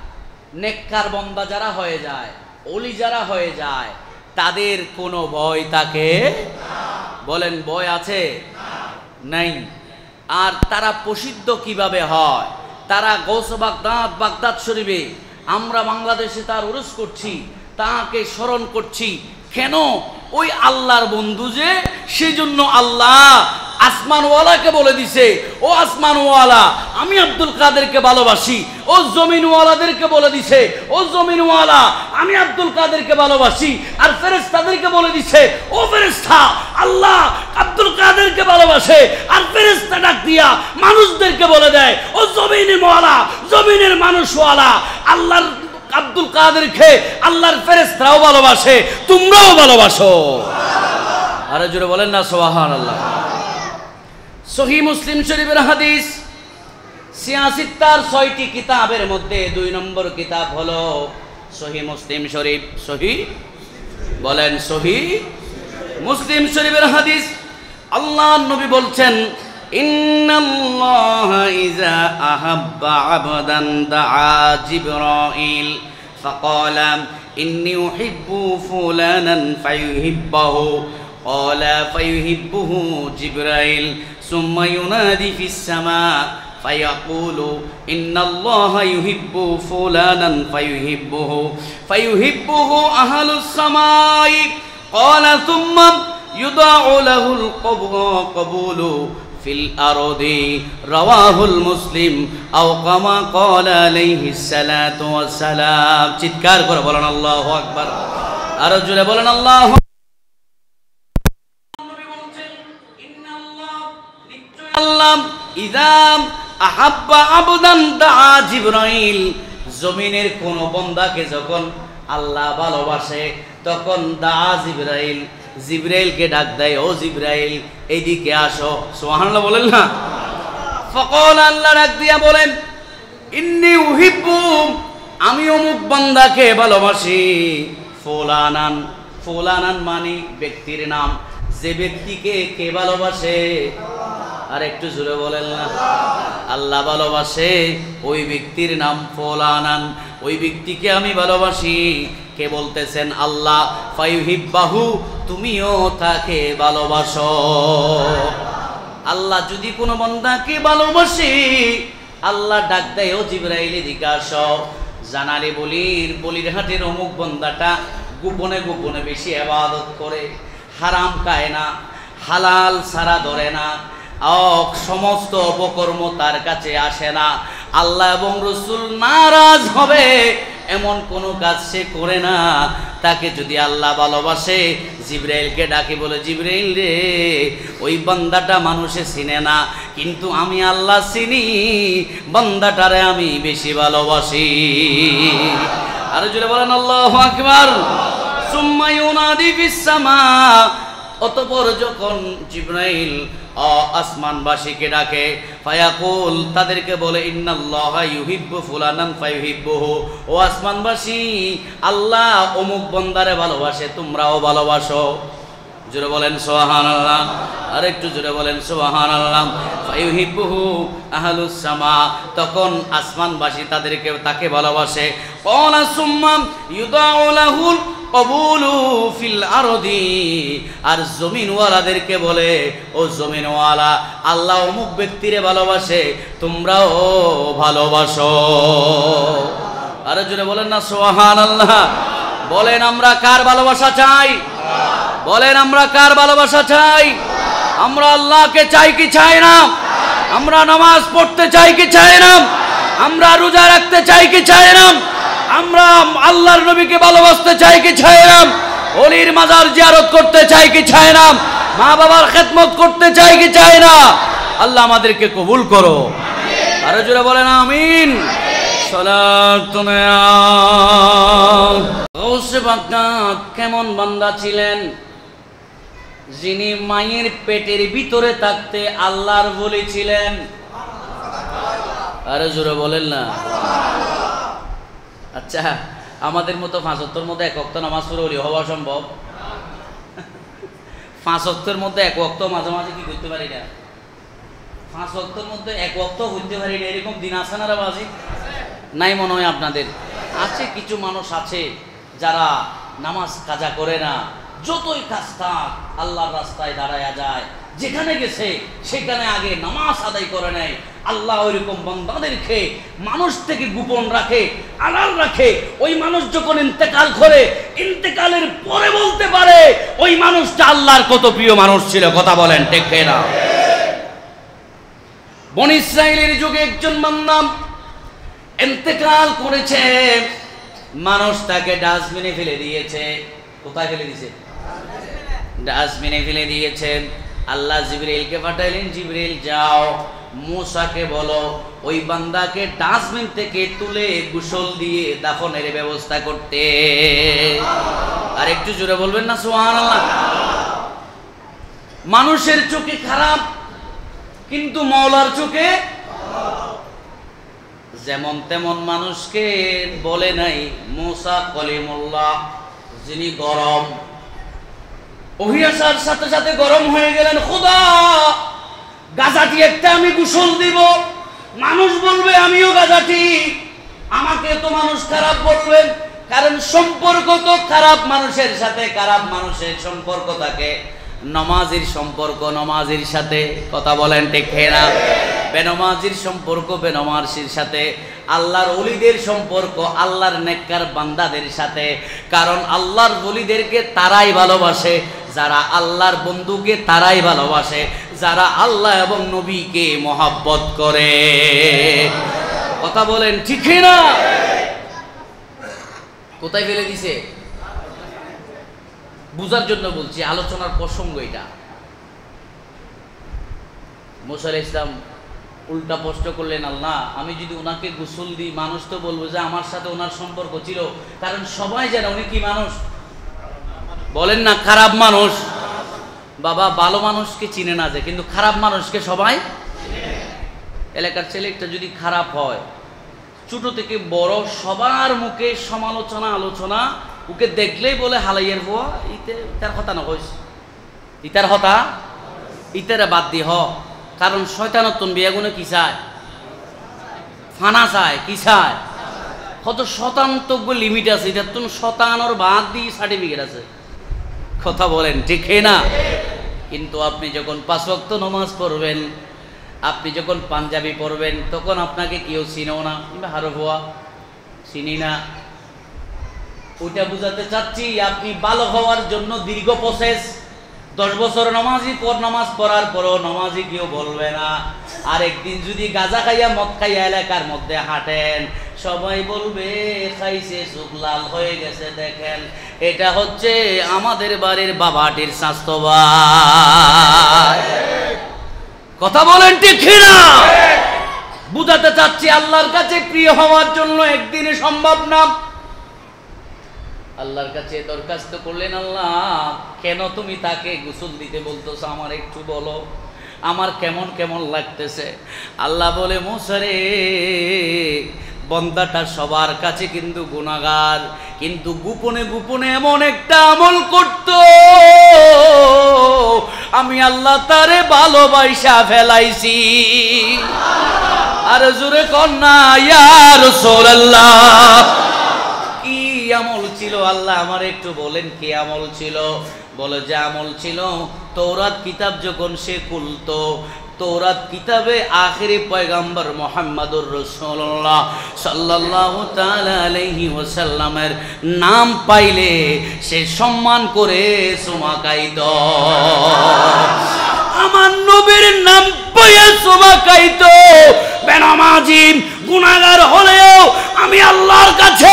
নেককার বান্দা যারা হয়ে যায়, ওলি যারা হয়ে যায়, তাদের কোনো ভয় থাকে? বলেন, ভয় আছে? নাই। আর তারা প্রসিদ্ধ কিভাবে হয়? তারা গৌস বাগদাদ শরীফে, আমরা বাংলাদেশে তার উরুস করছি, তাকে স্মরণ করছি। কেন? ওই আল্লাহর বন্ধু যে, সেজন্য আল্লাহ আসমানওয়ালাকে বলে দিছে, ও আসমানওয়ালা আমি আব্দুল কাদেরকে ভালোবাসি। ও জমিনওয়ালাদেরকে বলে দিছে, ও জমিনওয়ালা আমি আব্দুল কাদেরকে ভালোবাসি। আর ফেরেশতাদেরকে বলে দিছে, ও ফেরেশতা আল্লাহ আব্দুল কাদেরকে ভালোবাসে। আর ফেরেশতা ডাক দিয়া মানুষদেরকে বলে দেয়, ও জমিনওয়ালা জমিনের মানুষওয়ালা আল্লাহর আব্দুল কাদেরকে আল্লাহর ফেরেশতাও ভালোবাসে, তোমরাও ভালোবাসো। আরে জোরে বলেন না সুবহানাল্লাহ। সহিহ মুসলিম শরীফের হাদিস, 86টি কিতাবের মধ্যে 2 নম্বর কিতাব হলো সহিহ মুসলিম শরীফ। সহিহ বলেন, সহিহ মুসলিম শরীফের হাদিস। আল্লাহর নবী বলছেন, ইন্নাল্লাহা ইযা আহাব্বা আবদান দাআ জিবরাইল ফাকালা ইন্নী উহিব্বু ফুলানান ফায়ুহিব্বুহু ক্বালা ফায়ুহিব্বুহু জিবরাইল সুম্মা ইউনাদি ফিস সামা ফায়াকুলু ইন্নাল্লাহা ইউহিব্বু ফুলানান ফায়ুহিব্বুহু আহলুস সামাই ক্বালা সুম্মা ইউদাউ লাহুল কবুলু ফিল আরদি রাওয়াহুল মুসলিম আও কামা ক্বালা আলাইহিস সালাতু ওয়াস সালাম। চিৎকার করে বলেন আল্লাহু আকবার। আর জোরে বলেন আল্লাহু। আল্লাহ ইযা আহাব্বা আবদান দাআ জিবরাইল, জমিনের কোন বান্দাকে যখন আল্লাহ ভালোবাসে তখন দাআ জিবরাইল, জিবরাইলকে ডাক দেয়, ও জিবরাইল এইদিকে আসো। সুবহানাল্লাহ বলেন না। ফাকাল, আল্লাহ ডাক দিয়া বলেন, ইন্নী উহিব্বু আমি অমুক বান্দাকে ভালোবাসি। ফুলানান, ফুলানান মানে ব্যক্তির নাম, যে ব্যক্তিকে কে ভালোবাসে? আর একটু জোরে বলেন না। আল্লাহ ভালোবাসে, ওই ব্যক্তির নাম ফুলানান, ওই ব্যক্তিকে আমি ভালোবাসি। কে বলতেছেন? আল্লাহ। ফায়ুহিব্বাহু, তুমিও তাকে ভালোবাসো। আল্লাহ যদি কোনো বান্দাকে ভালোবাসে, আল্লাহ ডাক দেয়, ও জিবরাইল এদিকে আসো। জানালে বলির হাটের অমুক বান্দাটা গোপনে গোপনে বেশি ইবাদত করে, হারাম খায় না, হালাল ছাড়া ধরে না, সমস্ত অপকর্ম তার কাছে আসে না, আল্লাহ এবং রাসূল নারাজ হবে এমন কোনো কাজ সে করে না। তাকে যদি আল্লাহ ভালোবাসে, জিবরাইলকে ডাকে বলে, জিবরাইল রে ওই বান্দাটা মানুষে চিনে না, কিন্তু আমি আল্লাহ চিনি, বান্দাটারে আমি বেশি ভালোবাসি। আর জোরে বলেন আল্লাহু আকবার। সুম্মা ইউনাদি ফিস সামা, অতঃপর যখন জিবরাইল আসমানবাসীকে ডাকে, ফায়াকুল তাদেরকে বলে, ইন্নাল্লাহা ইউহিব্বু ফুলানান ফায়ুহিব্বুহু, ও আসমানবাসী আল্লাহ অমুক বান্দারে ভালোবাসে, তোমরাও ভালোবাসো। জোরে বলেন সুবহানাল্লাহ। আর একটু জোরে বলেন সুবহানাল্লাহ। ফায়ুহিব্বুহু আহলুস সামা, তখন আসমানবাসী তাকে ভালোবাসে। ক্বালা সুম্মা ইউদাউ লাহুল কবুলু ফিল আরদি, আর জমিনওয়ালাদেরকে বলে, ও জমিনওয়ালা আল্লাহ অমুক ব্যক্তিরে ভালোবাসে, তোমরাও ভালোবাসো। আরে জোরে বলেন না সুবহানাল্লাহ। বলেন আমরা কার ভালোবাসা চাই? বলেন আমরা কার ভালোবাসা চাই? আমরা আল্লাহকে চাই কি চাই না? আমরা নামাজ পড়তে চাই কি চাই না? আমরা রোজা রাখতে চাই কি চাই না? আমরা আল্লাহর নবীকে ভালোবাসতে চাই কি চাই না? ওলির মাজার জিয়ারত করতে চাই কি চাই না? মা বাবার খেদমত করতে চাই কি চাই না? আল্লাহ আমাদেরকে কবুল করো। আরো জোরে বলেন আমিন। সালাতুনা গাউসে বাগদাদ কেমন বান্দা ছিলেন, যিনি মায়ের পেটের ভিতরে থাকতে আল্লাহর ওলি ছিলেন। আরে জোরে বলেন না। আচ্ছা, আমাদের মতো 5 ওয়াক্তের মধ্যে 1 ওয়াক্ত নামাজ পড়ে ওলি হওয়া সম্ভব? 5 ওয়াক্তের মধ্যে 1 ওয়াক্ত মাঝে মাঝে কি করতে পারি না? 5 ওয়াক্তের মধ্যে 1 ওয়াক্ত হইতে পারি না, এরকম দিন আছে না? বাজি নাই মনে হয় আপনাদের? আছে, কিছু মানুষ আছে যারা নামাজ কাজা করে না, যতই কাজ থাক আল্লাহর রাস্তায় দাঁড়ায়া যায়, যেখানে গেছে সেখানে আগে নামাজ আদায় করে নেয়। আল্লাহ ওইরকম বান্দাদেরকে মানুষ থেকে গোপন রাখে, আড়াল রাখে। ওই মানুষ যখন ইন্তেকাল করে, ইন্তেকালের পরে বলতে পারে ওই মানুষটা আল্লাহর কত প্রিয় মানুষ ছিল। কথা বলেন ঠিক না? বনী ইসরাইলের যুগে একজন বান্দা ইন্তেকাল করেছে, মানুষ তাকে ডাস্টবিনে ফেলে দিয়েছে। কোথায় ফেলে দিয়েছে? ডাস্টবিনে ফেলে দিয়েছে। আল্লাহ জিবরাইলকে পাঠাইলেন, জিবরাইল যাও মূসাকে বলো ওই বান্দাকে ডাস্টবিন থেকে তুলে গোসল দিয়ে দাফনের ব্যবস্থা করতে। আর একটু জোরে বলবেন না সুবহানাল্লাহ। মানুষের চোখে খারাপ, কিন্তু মাওলার চোখে যেমন তেমন মানুষকে বলে নাই মূসা কলিমুল্লাহ, যিনি গরম, ওহী আসার সাথে সাথে গরম হয়ে গেলেন। খোদা, গাজাটি একটা আমি গোসল দিব, মানুষ বলবে আমিও গাজাটি, আমাকে তো মানুষ খারাপ বলবেন, কারণ সম্পর্ক তো খারাপ মানুষের সাথে, খারাপ মানুষের সম্পর্ক থাকে নমাজির সম্পর্ক নমাজির সাথে। কথা বলেন ঠিক না? বেনমাজির সম্পর্ক বেনমাজির সাথে, আল্লাহর ওলিদের সম্পর্ক আল্লাহর নেককার বান্দাদের সাথে। কারণ আল্লাহর ওলিদেরকে তারাই ভালোবাসে যারা আল্লাহর বন্ধুকে তারাই ভালোবাসে যারা আল্লাহ এবং নবীকে মহাব্বত করে। কথা বলেন ঠিক না? কোথায় ফেলে দিছে? বুঝার জন্য বলছি, আলোচনার প্রসঙ্গ এটা। মুসা আলাইহিস সালাম উল্টা প্রশ্ন করলেন, আল্লাহ আমি যদি ওনাকে গোসল দিই মানুষ তো বলবো যে আমার সাথে ওনার সম্পর্ক ছিল, কারণ সবাই জানে উনি কি মানুষ। বলেন না খারাপ মানুষ। বাবা ভালো মানুষকে চিনে না যে, কিন্তু খারাপ মানুষকে সবাই। এলাকার ছেলে একটা যদি খারাপ হয়, ছোট থেকে বড় সবার মুখে সমালোচনা আলোচনা, ওকে দেখলেই বলে হালাইয়ের হওয়া, ইতার কথা না কইস, ইতার কথা ইতারে বাদ দি হ। কারণ শয়তানতন বিয়াগুনে কি চায়? ফানা চায়। কি চায়? কত শতান্তজ্ঞ লিমিট আছে, এটা তুমি শতানোর বাদ দিয়ে সার্টিফিকেট আছে। কথা বলেন ঠিক না? কিন্তু আপনি যখন 5 ওয়াক্ত নামাজ পড়বেন, আপনি যখন পাঞ্জাবি পড়বেন, তখন আপনাকে কেউ চিনেও না, কিংবা হারো হওয়া চিনি না। ওইটা বুঝাতে চাচ্ছি, আপনি ভালো হওয়ার জন্য দীর্ঘ প্রসেস। 10 বছর নামাজ পড়ার পরও নামাজি কেউ বলবে না। আর একদিন যদি গাঁজা খাইয়া মদ খাইয়া এলাকার মধ্যে হাঁটেন, সবাই বলবে খাইছে, চোখ লাল হয়ে গেছে, দেখেন এটা হচ্ছে আমাদের বাড়ির বাবাটির স্বাস্থ্য ভাই। কথা বলেন ঠিক না? বুঝাতে চাচ্ছি, আল্লাহর কাছে প্রিয় হওয়ার জন্য একদিনে সম্ভব না। আল্লাহর কাছে দরখাস্ত করলেন, আল্লাহ কেন তুমি তাকে গোসল দিতে বলতেছো, আমার একটু বলো, আমার কেমন কেমন লাগতেছে। আল্লাহ বলে, মূসা রে, বান্দাটা সবার কাছে কিন্তু গুনাহগার, কিন্তু গোপনে গোপনে এমন একটা আমল করত, আমি আল্লাহ তারে ভালোবাসা ফেলাইছি। আর জোরে কন্যা ইয়া রাসূলুল্লাহ, কি আমল ছিল আল্লাহ আমার একটু বলেন, কি আমল ছিল? বলে যে আমল ছিল, তৌরাত কিতাব যখন সে খুলতো, তৌরাত কিতাবে আখিরি পয়গম্বর মুহাম্মদুর রাসূলুল্লাহ সাল্লাল্লাহু তাআলা আলাইহি ওয়াসাল্লামের নাম পাইলে সে সম্মান করে চুমাকাইত। আমার নবীর নাম পাইয়া চুমাকাইত। বেনামাজি গুনাহগার হলেও আমি আল্লাহর কাছে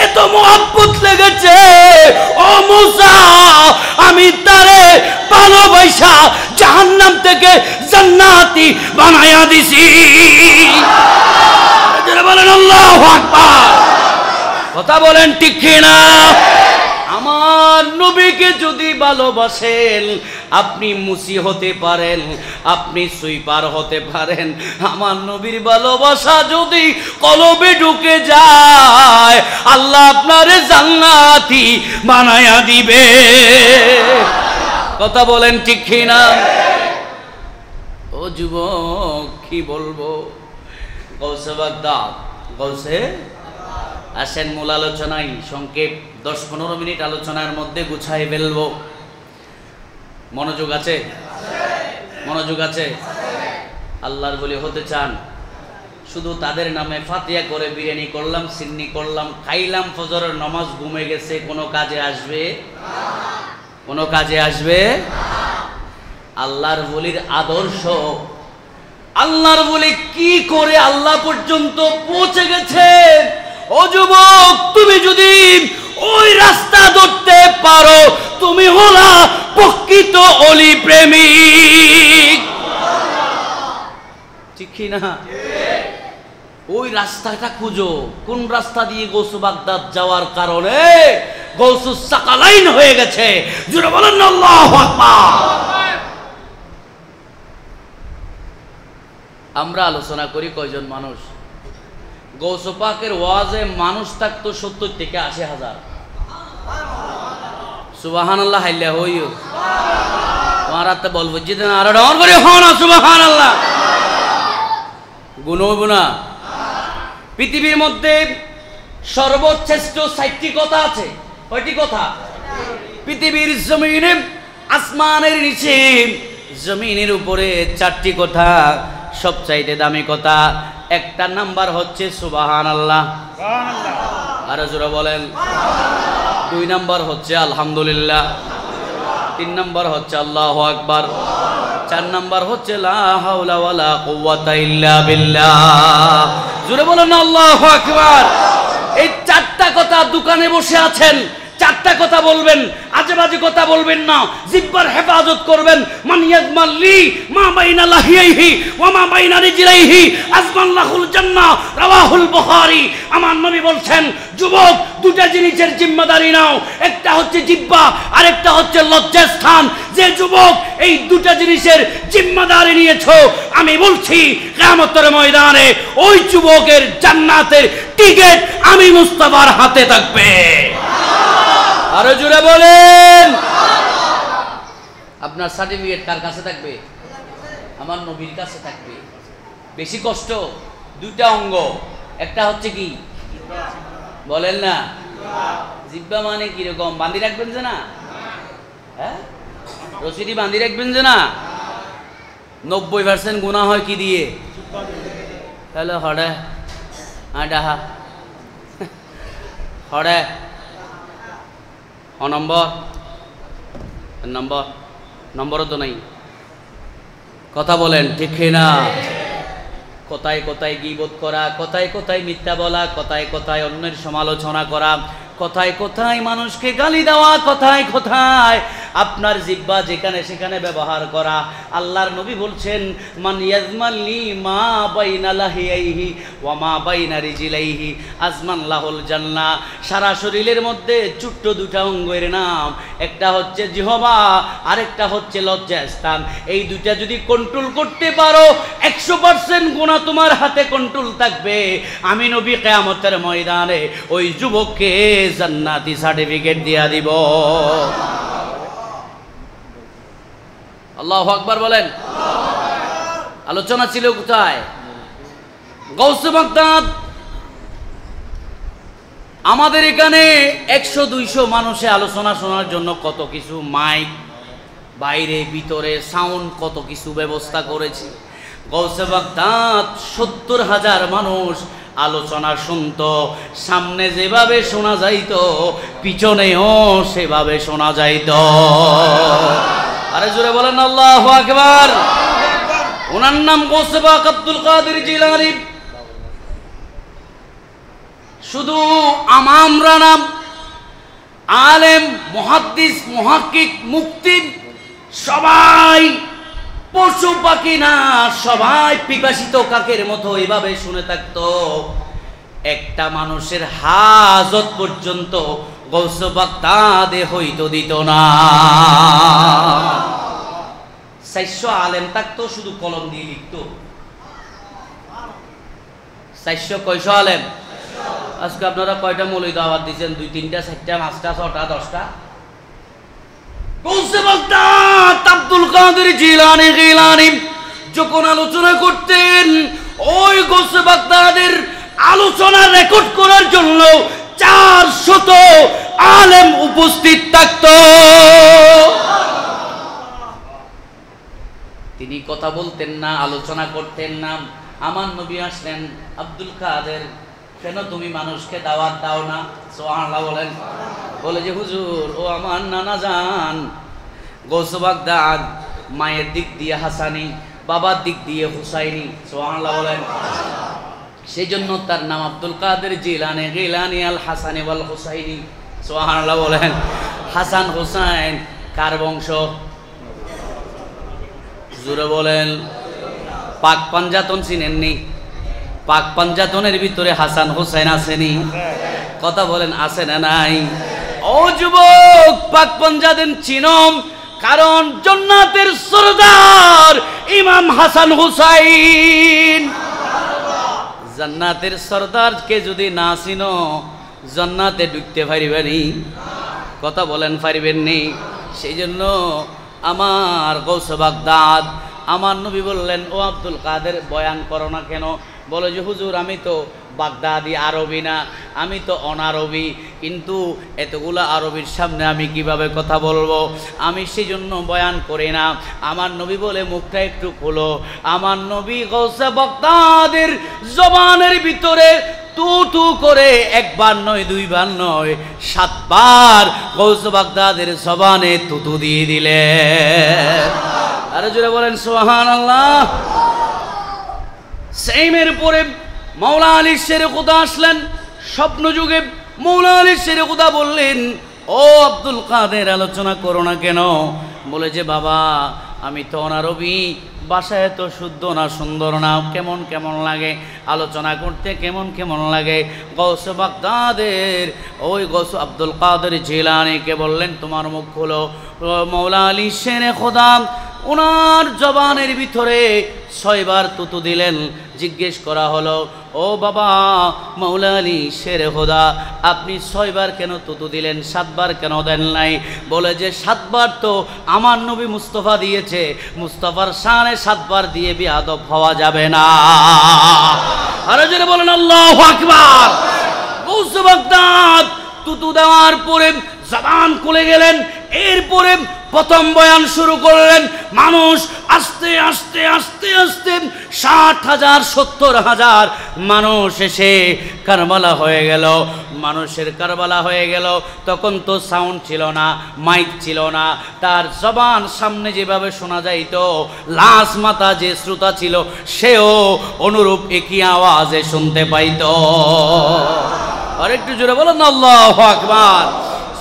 এত মহব্বত লেগেছে, ও মূসা আমি তারে ভালোবাসা জাহান্নাম থেকে জান্নাতি বানায়া দিছি। বলেন আল্লাহু আকবার। কথা বলেন ঠিক না? আমার নবীকে যদি ভালোবাসেন, আপনি মুসি হতে পারেন, আপনি সুইপার হতে পারেন। আমার নবীর ভালোবাসা যদি কলবে ঢুকে যায়, আল্লাহ আপনারে জান্নাতি বানায়া দিবে। কথা বলেন ঠিক না? ও যুবক কি বলবো, গৌসে বাগদাদ, গৌসে আসেন মূল আলোচনায়। সংক্ষেপ 10-15 মিনিট আলোচনার মধ্যে গুছাই ফেলবো। মনোযোগ আছে? মনোযোগ আছে? আল্লাহর বলি হতে চান? শুধু তাদের নামে ফাতিহা করে বিরিয়ানি করলাম, সিন্নি করলাম, খাইলাম, ফজরের নামাজ, ঘুমে গেছে, কোনো কাজে আসবে? কোনো কাজে আসবে? আল্লাহর বলির আদর্শ আল্লাহর বলে কি করে আল্লাহ পর্যন্ত পৌঁছে গেছে। ও যুবক, তুমি যদি ওই রাস্তা ধরতে পারো, তুমি হলা প্রকৃত অলি প্রেমিক, ঠিক কি না? ওই রাস্তাটা খুঁজো, কোন রাস্তা দিয়ে গৌসু বাগদাদ যাওয়ার কারণে গৌসু সাকালাইন হয়ে গেছে। জোরে বলেন আল্লাহু আকবার। আমরা আলোচনা করি কয়জন মানুষ? গৌসু পাকের ওয়াজে মানুষ থাকতো 70 থেকে 80,000। সুবহানাল্লাহ হাইলা হইও মারাতে বলবো যেদিন আর ডর করে হন সুবহানাল্লাহ। গুণ হইব না? পৃথিবীর মধ্যে সর্বশ্রেষ্ঠ 60টি কথা আছে। কয়টি কথা? পৃথিবীর জমিনে, আসমানের নিচে, জমিনের উপরে 4টি কথা সবচাইতে দামি কথা। একটা নাম্বার হচ্ছে সুবহানাল্লাহ, আরো জোরে বলেন। 2 নাম্বার হচ্ছে আলহামদুলিল্লাহ, 3 নাম্বার হচ্ছে আল্লাহু আকবার, 4 নাম্বার হচ্ছে লা হাওলা ওয়ালা কুওয়াতা ইল্লা বিল্লাহ। জোরে বলেন আল্লাহু আকবার। এই 4টা কথা দোকানে বসে আছেন, 4টা কথা বলবেন, আজেবাজে কথা বলবেন না, জিহ্বার হেফাজত করবেন। মান ইয়াজমাল্লি মা বাইনা লাহিয়াইহি ওয়া মা বাইনা রিজলাইহি আজমান লাহুল জান্নাহ, রাওয়াহুল বুখারী। আমার নবী বলছেন, যুবক 2টা জিনিসের জিম্মাদারি নাও, একটা হচ্ছে জিহ্বা আর একটা হচ্ছে লজ্জাস্থান। যে যুবক এই 2টা জিনিসের জিম্মাদারি নিয়েছো, আমি বলছি কিয়ামতের ময়দানে ওই যুবকের জান্নাতের টিকিট আমি মুস্তাফার হাতে থাকবে। আরো জোরে বলেন। আপনার সার্টিফিকেট কার কাছে থাকবে? আমার নবীর কাছে থাকবে। বেশি কষ্ট 2টা অঙ্গ, একটা হচ্ছে কি বলেন না? জিহ্বা মানে কিরকম? বান্ধি রাখবেন যে না? হ্যাঁ, রশিদি বান্ধি রাখবেন যে না? 90% গুনাহ হয় কি দিয়ে? হ্যালো হড়ে আডাহা হড়ে নম্বরও তো নাই। কথা বলেন ঠিক না? কোথায় কোথায় গীবত করা, কোথায় কোথায় মিথ্যা বলা, কোথায় কোথায় অন্যের সমালোচনা করা, কোথায় কোথায় মানুষকে গালি দেওয়া, কোথায় কোথায় আপনার জিহ্বা যেখানে সেখানে ব্যবহার করা। আল্লাহর নবী বলছেন, মান ইয়াজমাল্লি মা বাইনা লাহিয়াইহি ওয়া মা বাইনা রিজলাইহি আজমান লাহুল জান্নাহ। সারা শরীরের মধ্যে ছোট্ট 2টা অঙ্গের নাম, একটা হচ্ছে জিহ্বা আরেকটা হচ্ছে লজ্জাস্থান। এই 2টা যদি কন্ট্রোল করতে পারো, 100% গুনাহ তোমার হাতে কন্ট্রোল থাকবে। আমি নবী কিয়ামতের ময়দানে ওই যুবককে জান্নাতি সার্টিফিকেট দিয়া দিব। আল্লাহু আকবার বলেন। আলোচনা ছিল কোথায়? গৌসে বাগদাদ। আমাদের এখানে 100-200 মানুষে আলোচনা শোনার জন্য কত কিছু মাইক, বাইরে ভিতরে সাউন্ড, কত কিছু ব্যবস্থা করেছি। গৌসে বাগদাদ 70,000 মানুষ আলোচনা শুনতো। সামনে যেভাবে শোনা যাইতো, পিছনেও সেভাবে শোনা যাইতো। আরে জোরে বলেন আল্লাহু আকবার। ওনার নাম গৌসে পাক আব্দুল কাদের জিলানী। শুধু আমরা নাম, আলেম, মুহাদ্দিস, মুহাক্কিক, মুফতি সবাই পশু পাখি না, সবাই পিপাসিত কাকের মতো এভাবে শুনে থাকতো। একটা মানুষের হাজত পর্যন্ত গৌসে বাগদাদে হইতো দিত না। 400 আলেম থাকতো, শুধু কলম দিয়ে লিখতো। 400 কয়শো আলেম? আজকে আপনারা কয়টা মৌলবি দাওয়াত দিয়েছেন? 2, 3টা, 4টা, 5টা, 6টা, 10টা। গৌসে বাগদাদ আব্দুল কাদের জিলানী যখন আলোচনা করতেন, ওই গৌসে বাগদাদের আলোচনা রেকর্ড করার জন্য 400 আলেম উপস্থিত থাকত। তিনি কথা বলতেন না, আলোচনা করতেন না। আমার নবী আসলেন, আব্দুল কাদের কেন তুমি মানুষকে দাওয়াত দাও না? সুবহানাল্লাহ বলেন। বলে যে হুজুর, ও আমার নানা জান গৌসে বাগদাদ, মায়ের দিক দিয়ে হাসানি, বাবার দিক দিয়ে হুসাইনি, সুবহানাল্লাহ বলেন। সেই জন্য তার নাম আব্দুল কাদের জিলানী, গিলানী আল হাসানি ওয়াল হুসাইনি, সুবহানাল্লাহ বলেন। হাসান হুসাইন কার বংশ? জোরে বলেন। পাক পাঞ্জাতন চিনেননি? পাক পাঞ্জাতনের ভিতরে হাসান হুসাইন আসেনি? কথা বলেন, আছে না নাই? ও যুবক, পাক পাঞ্জাতন চিনম, কারণ জান্নাতের সরদার ইমাম হাসান হুসাইন। জান্নাতের সরদারকে যদি না চিনো জান্নাতে ঢুকতে পারিবেনি। কথা বলেন, পারিবেননি? সেই জন্য আমার গৌস বাগদাদ, আমার নবী বললেন, ও আব্দুল কাদের বয়ান করো না কেন? বলে যে হুজুর আমি তো বাগদাদি, আরবি না, আমি তো অনারবি, কিন্তু এতগুলো আরবির সামনে আমি কিভাবে কথা বলবো? আমি সেই জন্য বয়ান করি না। আমার নবী বলে মুখটা একটু খোলো। আমার নবী গৌসে বাগদাদের জবানের ভিতরে তু তু করে একবার নয়, দুইবার নয়, 7 বার গৌসে বাগদাদের জবানে তুতু দিয়ে দিলেন। আরে জোরে বলেন সুবহানাল্লাহ। সেইমের পরে মাওলা আলী শেরে খুদা আসলেন স্বপ্ন যুগে। মাওলা আলী শেরে খুদা বললেন, ও আব্দুল কাদের আলোচনা করো না কেন? বলে যে বাবা আমি তো অনারবি, বাসায় তো শুদ্ধ না, সুন্দর না, কেমন কেমন লাগে, আলোচনা করতে কেমন কেমন লাগে। গৌসে বাগদাদের ওই গৌস আব্দুল কাদের জিলানীকে বললেন, তোমার মুখ খোলো। মাওলা আলী শেরে খুদা ওনার জবানের ভিতরে 6 বার তুতু দিলেন। জিজ্ঞেস করা হলো, ও বাবা মাওলা আলী শেরে খুদা, আপনি 6 বার কেন তুতু দিলেন, 7 বার কেন দেন নাই? বলে যে 7 বার তো আমার নবী মুস্তফা দিয়েছে, মুস্তফার শানে 7 বার দিয়ে বেয়াদব হওয়া যাবে না। আরে জোরে বলেন আল্লাহু আকবার। গৌসে বাগদাদ তুতু দেওয়ার পরে জবান খুলে গেলেন। এরপরে প্রথম বয়ান শুরু করলেন। মানুষ আস্তে আস্তে আস্তে আস্তে 60,000 70,000 মানুষ এসে কারবালা হয়ে গেল। মানুষের কারবালা হয়ে গেল। তখন তো সাউন্ড ছিল না, মাইক ছিল না। তার জবান সামনে যেভাবে শোনা যাইতো, লাশ মাথা যে শ্রোতা ছিল সেও অনুরূপ একই আওয়াজে শুনতে পাইত। আর একটু জোরে বলেন আল্লাহু আকবার।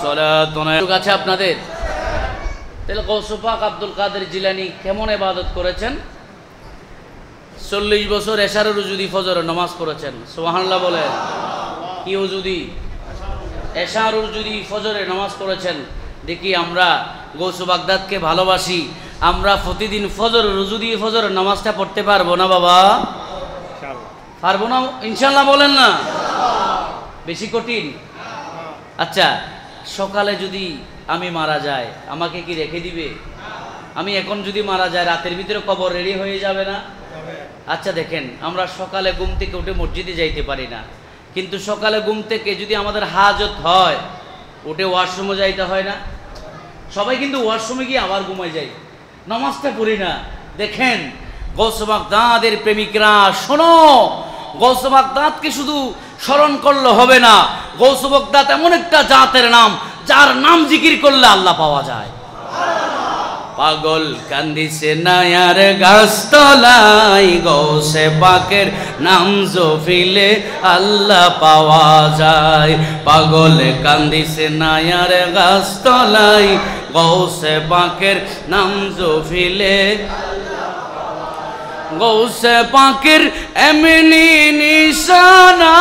সালাতুন কাছে আপনাদের। তাহলে গৌসে পাক আব্দুল কাদের জিলানী কেমন ইবাদত করেছেন? 40 বছর এশারের রুজুদি ফজরের নামাজ পড়েছেন, সুবহানাল্লাহ বলেন। কি রুজুদি? এশার রুজুদি ফজরের নামাজ পড়েছেন। দেখি আমরা গৌসে বাগদাদকে ভালোবাসি, আমরা প্রতিদিন ফজর রুজুদি ফজরের নামাজটা পড়তে পারবো না বাবা? পারবো না ইনশাআল্লাহ বলেন না? বেশি কঠিন? আচ্ছা, সকালে যদি আমি মারা যাই আমাকে কি রেখে দিবে? আমি এখন যদি মারা যাই রাতের ভিতরে কবর রেডি হয়ে যাবে না? আচ্ছা দেখেন, আমরা সকালে ঘুম থেকে উঠে মসজিদে যাইতে পারি না, কিন্তু সকালে ঘুম থেকে যদি আমাদের হাজত হয় উঠে ওয়াশরুমে যাইতে হয় না? সবাই কিন্তু ওয়াশরুমে গিয়ে আবার ঘুমায় যায়, নামাজটা পড়ি না। দেখেন গৌসে বাগদাদের প্রেমিকরা শোনো, গৌসে বাগদাদকে শুধু স্মরণ করলে হবে না। গৌসে বাগদাদ এমন একটা জাতের নাম, যার নাম জিকির করলে আল্লাহ পাওয়া যায়। পাগল কান্দিছে নায়ার গাছতলায়, গৌসে পাকের নাম জপিলে আল্লাহ পাওয়া যায়। পাগল কান্দিছে নায়ার গাছতলায়, গৌসে পাকের নাম জপিলে। গৌসে পাকের এমনি নিশানা,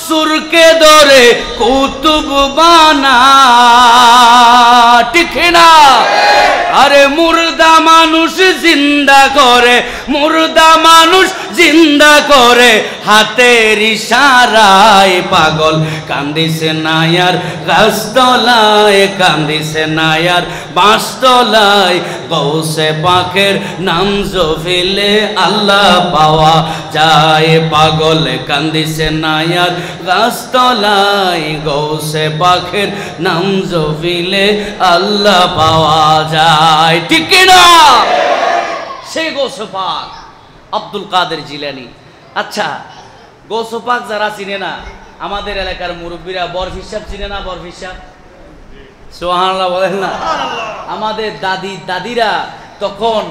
সুরকে ধরে কুতুব বানা, ঠিক না? আরে মুর্দা মানুষ জিন্দা করে, মুর্দা মানুষ জিন্দা করে হাতের ইশারায়। পাগল কান্দিছে নায়ার গাছতলায়, কান্দিছে নায়ার বাঁশতলায়, গৌসে পাকের নাম জপিলে আল্লাহ পাওয়া যায়। পাগল কান্দিছে নায়ার গাছতলায়, গৌসে পাকের নাম জপিলে আল্লাহ পাওয়া যায়, ঠিক না? সেই গৌসে পাক আব্দুল কাদের জিলানী। আচ্ছা, গৌসে পাক যারা চিনে না, আমাদের এলাকার মুরব্বীরা বরফি সাহেব চিনে না? বরফি সাহেব, সুবহানাল্লাহ বলেন না? আমাদের দাদিরা তখন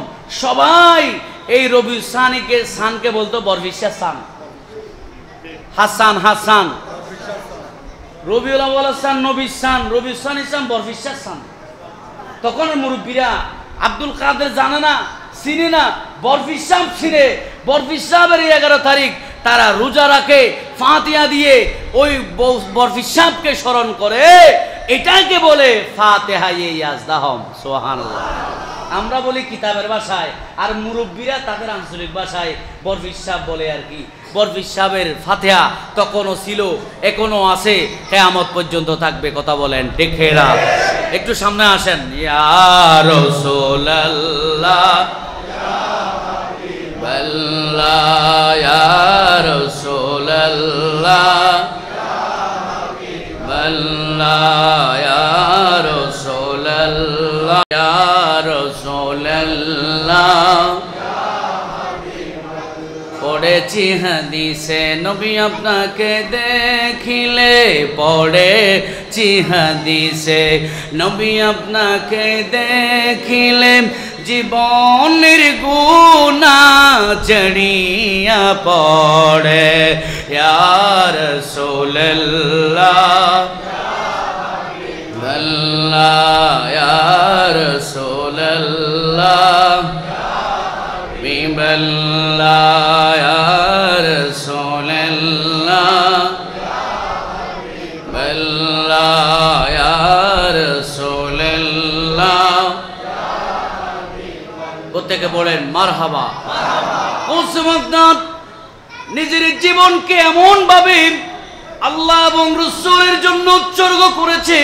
সবাই এই রবি সানকে বলতো বরফিসা সান, হাসান হাসান, রবিউল আউয়াল হাসান নবীর সান, রবি সান ইসলাম বরফিসা সান। তখন মুরব্বীরা আব্দুল কাদের জানে না, চিনে না, বরফিস সাহেব চিনে। বরফিস সাহেবের 11 তারিখ তারা রোজা রাখে, ফাতিহা দিয়ে ওই বরফিস সাহেবকে স্মরণ করে, এটাকে বলে ফাতিহা ইয়াজদাহম। সুবহানাল্লাহ। আমরা বলি কিতাবের ভাষায়, আর মুরব্বীরা তাদের আঞ্চলিক ভাষায় বরফিস সাহেব বলে আর কি। বরফিস সাহেবের ফাতিহা তখনও ছিল, এখনো আছে, কিয়ামত পর্যন্ত থাকবে। কথা বলেন ঠিক না? একটু সামনে আসেন। ইয়া রাসূলুল্লাহ হাবিবাল্লাহ, ইয়া রাসূলুল্লাহ হাবিবাল্লাহ, ইয়া রাসূলুল্লাহ, ইয়া রাসূলুল্লাহ। পড়েছি হাদিসে নবী আপনাকে দেখিলে, পড়েছি হাদিসে নবী আপনাকে দেখিলে, জীবনের গুনাহ ঝরিয়া পড়ে। ইয়া রাসূলুল্লাহ হাবিবাল্লাহ, ইয়া রাসূলুল্লাহ হাবিবাল্লাহ, ইয়া রাসূলুল্লাহ হাবিবাল্লাহ, ইয়া রাসূলুল্লাহ। প্রত্যেকে বলেন মারহাবা। নিজের জীবনকে এমন ভাবে আল্লাহ এবং রাসূলের জন্য উৎসর্গ করেছে।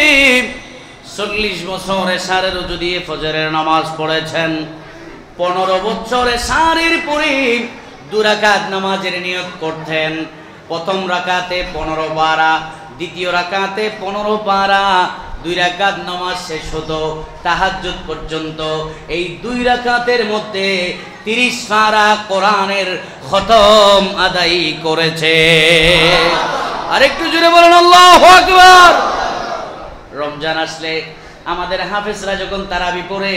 40 বছর এশারের রুজু দিয়ে ফজরের নামাজ পড়েছেন। 15 বছর এশারের পরে 2 রাকাত নামাজের নিয়ত করতেন। প্রথম রাকাতে 15 পারা, দ্বিতীয় রাকাতে 15 পারা, 2 রাকাত নামাজ শেষ হতো তাহাজ্জুদ পর্যন্ত। এই 2 রাকাতের মধ্যে 30 পারা কোরআনের খতম আদায় করেছে। আরেকটু জোরে বলেন আল্লাহু আকবার। রমজান আসলে আমাদের হাফেজরা যখন তারাবি পড়ে,